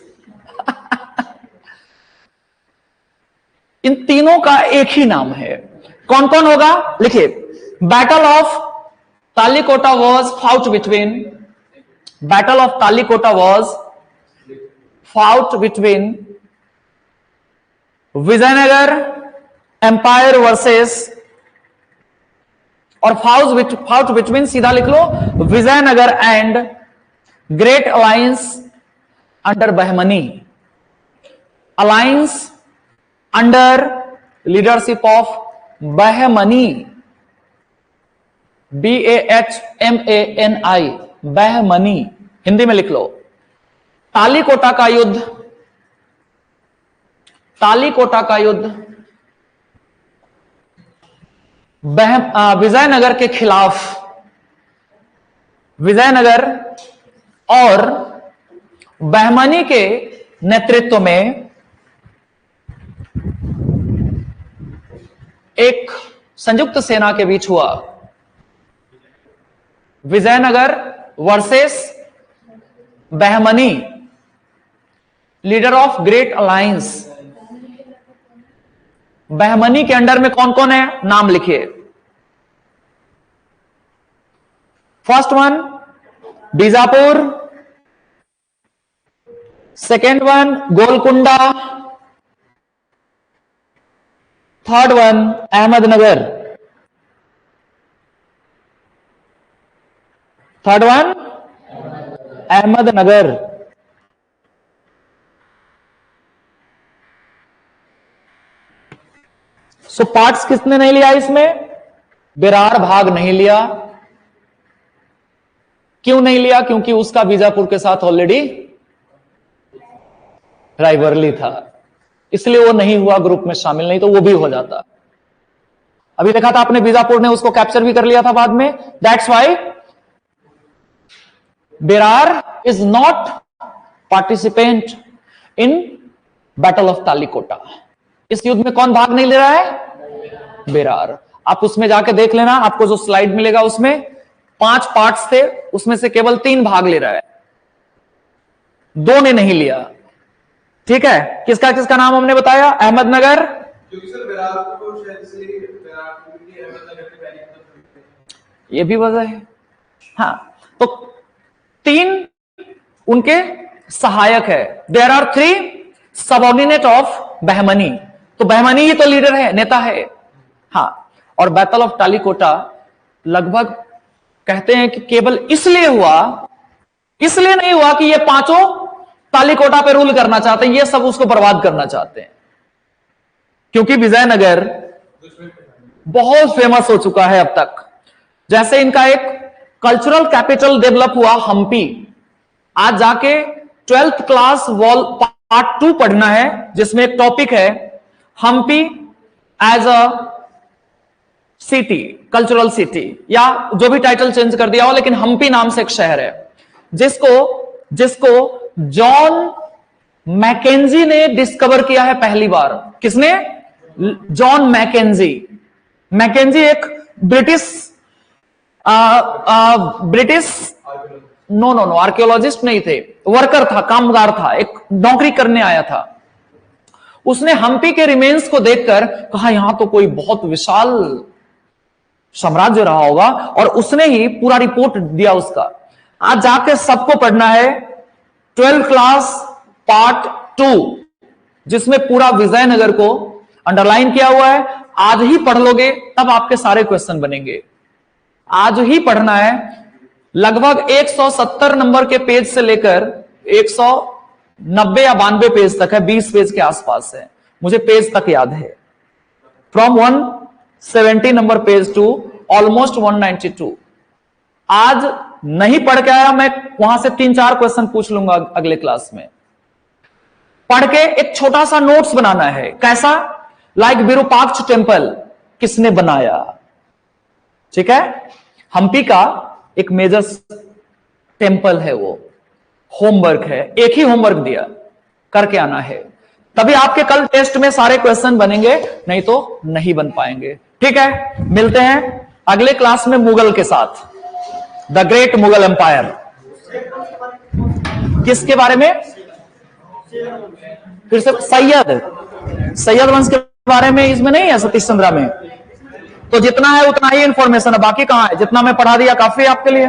इन तीनों का एक ही नाम है। कौन कौन होगा लिखिए। Battle of Talikota was fought between, battle of Talikota was fought between Vijayanagar empire versus, और फाउट बिटवीन सीधा लिख लो, Vijayanagar and great alliance under Bahmani, alliance under leadership of Bahmani, BAHMANI, Bahmani, Hindi में लिख लो। तालिकोटा का युद्ध, तालिकोटा का युद्ध विजयनगर के खिलाफ, विजयनगर और बहमनी के नेतृत्व में एक संयुक्त सेना के बीच हुआ। Vijayanagar versus Bahmani, leader of great alliance. Bahmani के अंडर में कौन कौन है, नाम लिखिए। First one Bijapur, second one Golconda, third one Ahmednagar, third one Ahmednagar. So parts किसने नहीं लिया इसमें, बेरार भाग नहीं लिया। क्यों नहीं लिया, क्योंकि उसका बीजापुर के साथ ऑलरेडी राइवरली था, इसलिए वो नहीं हुआ, ग्रुप में शामिल नहीं तो वो भी हो जाता। अभी देखा था आपने, बीजापुर ने उसको कैप्चर भी कर लिया था बाद में। That's why Berar is not participant in battle of Talikota. इस युद्ध में कौन भाग नहीं ले रहा है, बेरार। आप उसमें जाके देख लेना, आपको जो स्लाइड मिलेगा उसमें 5 पार्ट्स थे, उसमें से केवल 3 भाग ले रहा है, 2 ने नहीं लिया। ठीक है, किसका किसका नाम हमने बताया, अहमदनगर, ये भी वजह है। हाँ, तो 3 उनके सहायक है। There are 3 subordinate of Bahmani, तो बहमनी ही तो लीडर है, नेता है। हाँ, और बैटल ऑफ तालिकोटा लगभग कहते हैं कि केवल इसलिए हुआ, इसलिए नहीं हुआ कि ये 5 तालिकोटा पे रूल करना चाहते हैं, ये सब उसको बर्बाद करना चाहते हैं, क्योंकि विजयनगर बहुत फेमस हो चुका है अब तक। जैसे इनका एक कल्चरल कैपिटल डेवलप हुआ हम्पी, आज जाके 12th क्लास वॉल पार्ट 2 पढ़ना है, जिसमें एक टॉपिक है Hampi as a city, cultural city, या जो भी टाइटल चेंज कर दिया हो, लेकिन हम्पी नाम से एक शहर है जिसको जॉन मैकेंजी ने डिस्कवर किया है पहली बार। किसने, जॉन मैकेंजी। मैकेंजी एक ब्रिटिश नो आर्कियोलॉजिस्ट नहीं थे, वर्कर था, कामगार था, एक नौकरी करने आया था। उसने हम्पी के रिमेन्स को देखकर कहा यहां तो कोई बहुत विशाल साम्राज्य रहा होगा, और उसने ही पूरा रिपोर्ट दिया उसका। आज जाके सबको पढ़ना है 12th क्लास पार्ट 2, जिसमें पूरा विजयनगर को अंडरलाइन किया हुआ है। आज ही पढ़ लोगे तब आपके सारे क्वेश्चन बनेंगे, आज ही पढ़ना है। लगभग 170 नंबर के पेज से लेकर 190 या 92 पेज तक है, 20 पेज के आसपास है, मुझे पेज तक याद है। From 170 number page to almost 192। आज नहीं पढ़ के आया, मैं वहां से 3-4 क्वेश्चन पूछ लूंगा अगले क्लास में। पढ़ के एक छोटा सा नोट्स बनाना है। कैसा, लाइक विरूपाक्ष टेम्पल किसने बनाया, ठीक है, हम्पी का एक मेजर टेम्पल है, वो होमवर्क है, एक ही होमवर्क दिया, करके आना है, तभी आपके कल टेस्ट में सारे क्वेश्चन बनेंगे, नहीं तो नहीं बन पाएंगे। ठीक है, मिलते हैं अगले क्लास में मुगल के साथ। The great Mughal empire. किसके बारे में? फिर से सैयद वंश के बारे में इसमें नहीं है सतीश चंद्रा में। तो जितना है उतना ही इंफॉर्मेशन है, बाकी कहां है? जितना मैं पढ़ा दिया काफी है आपके लिए।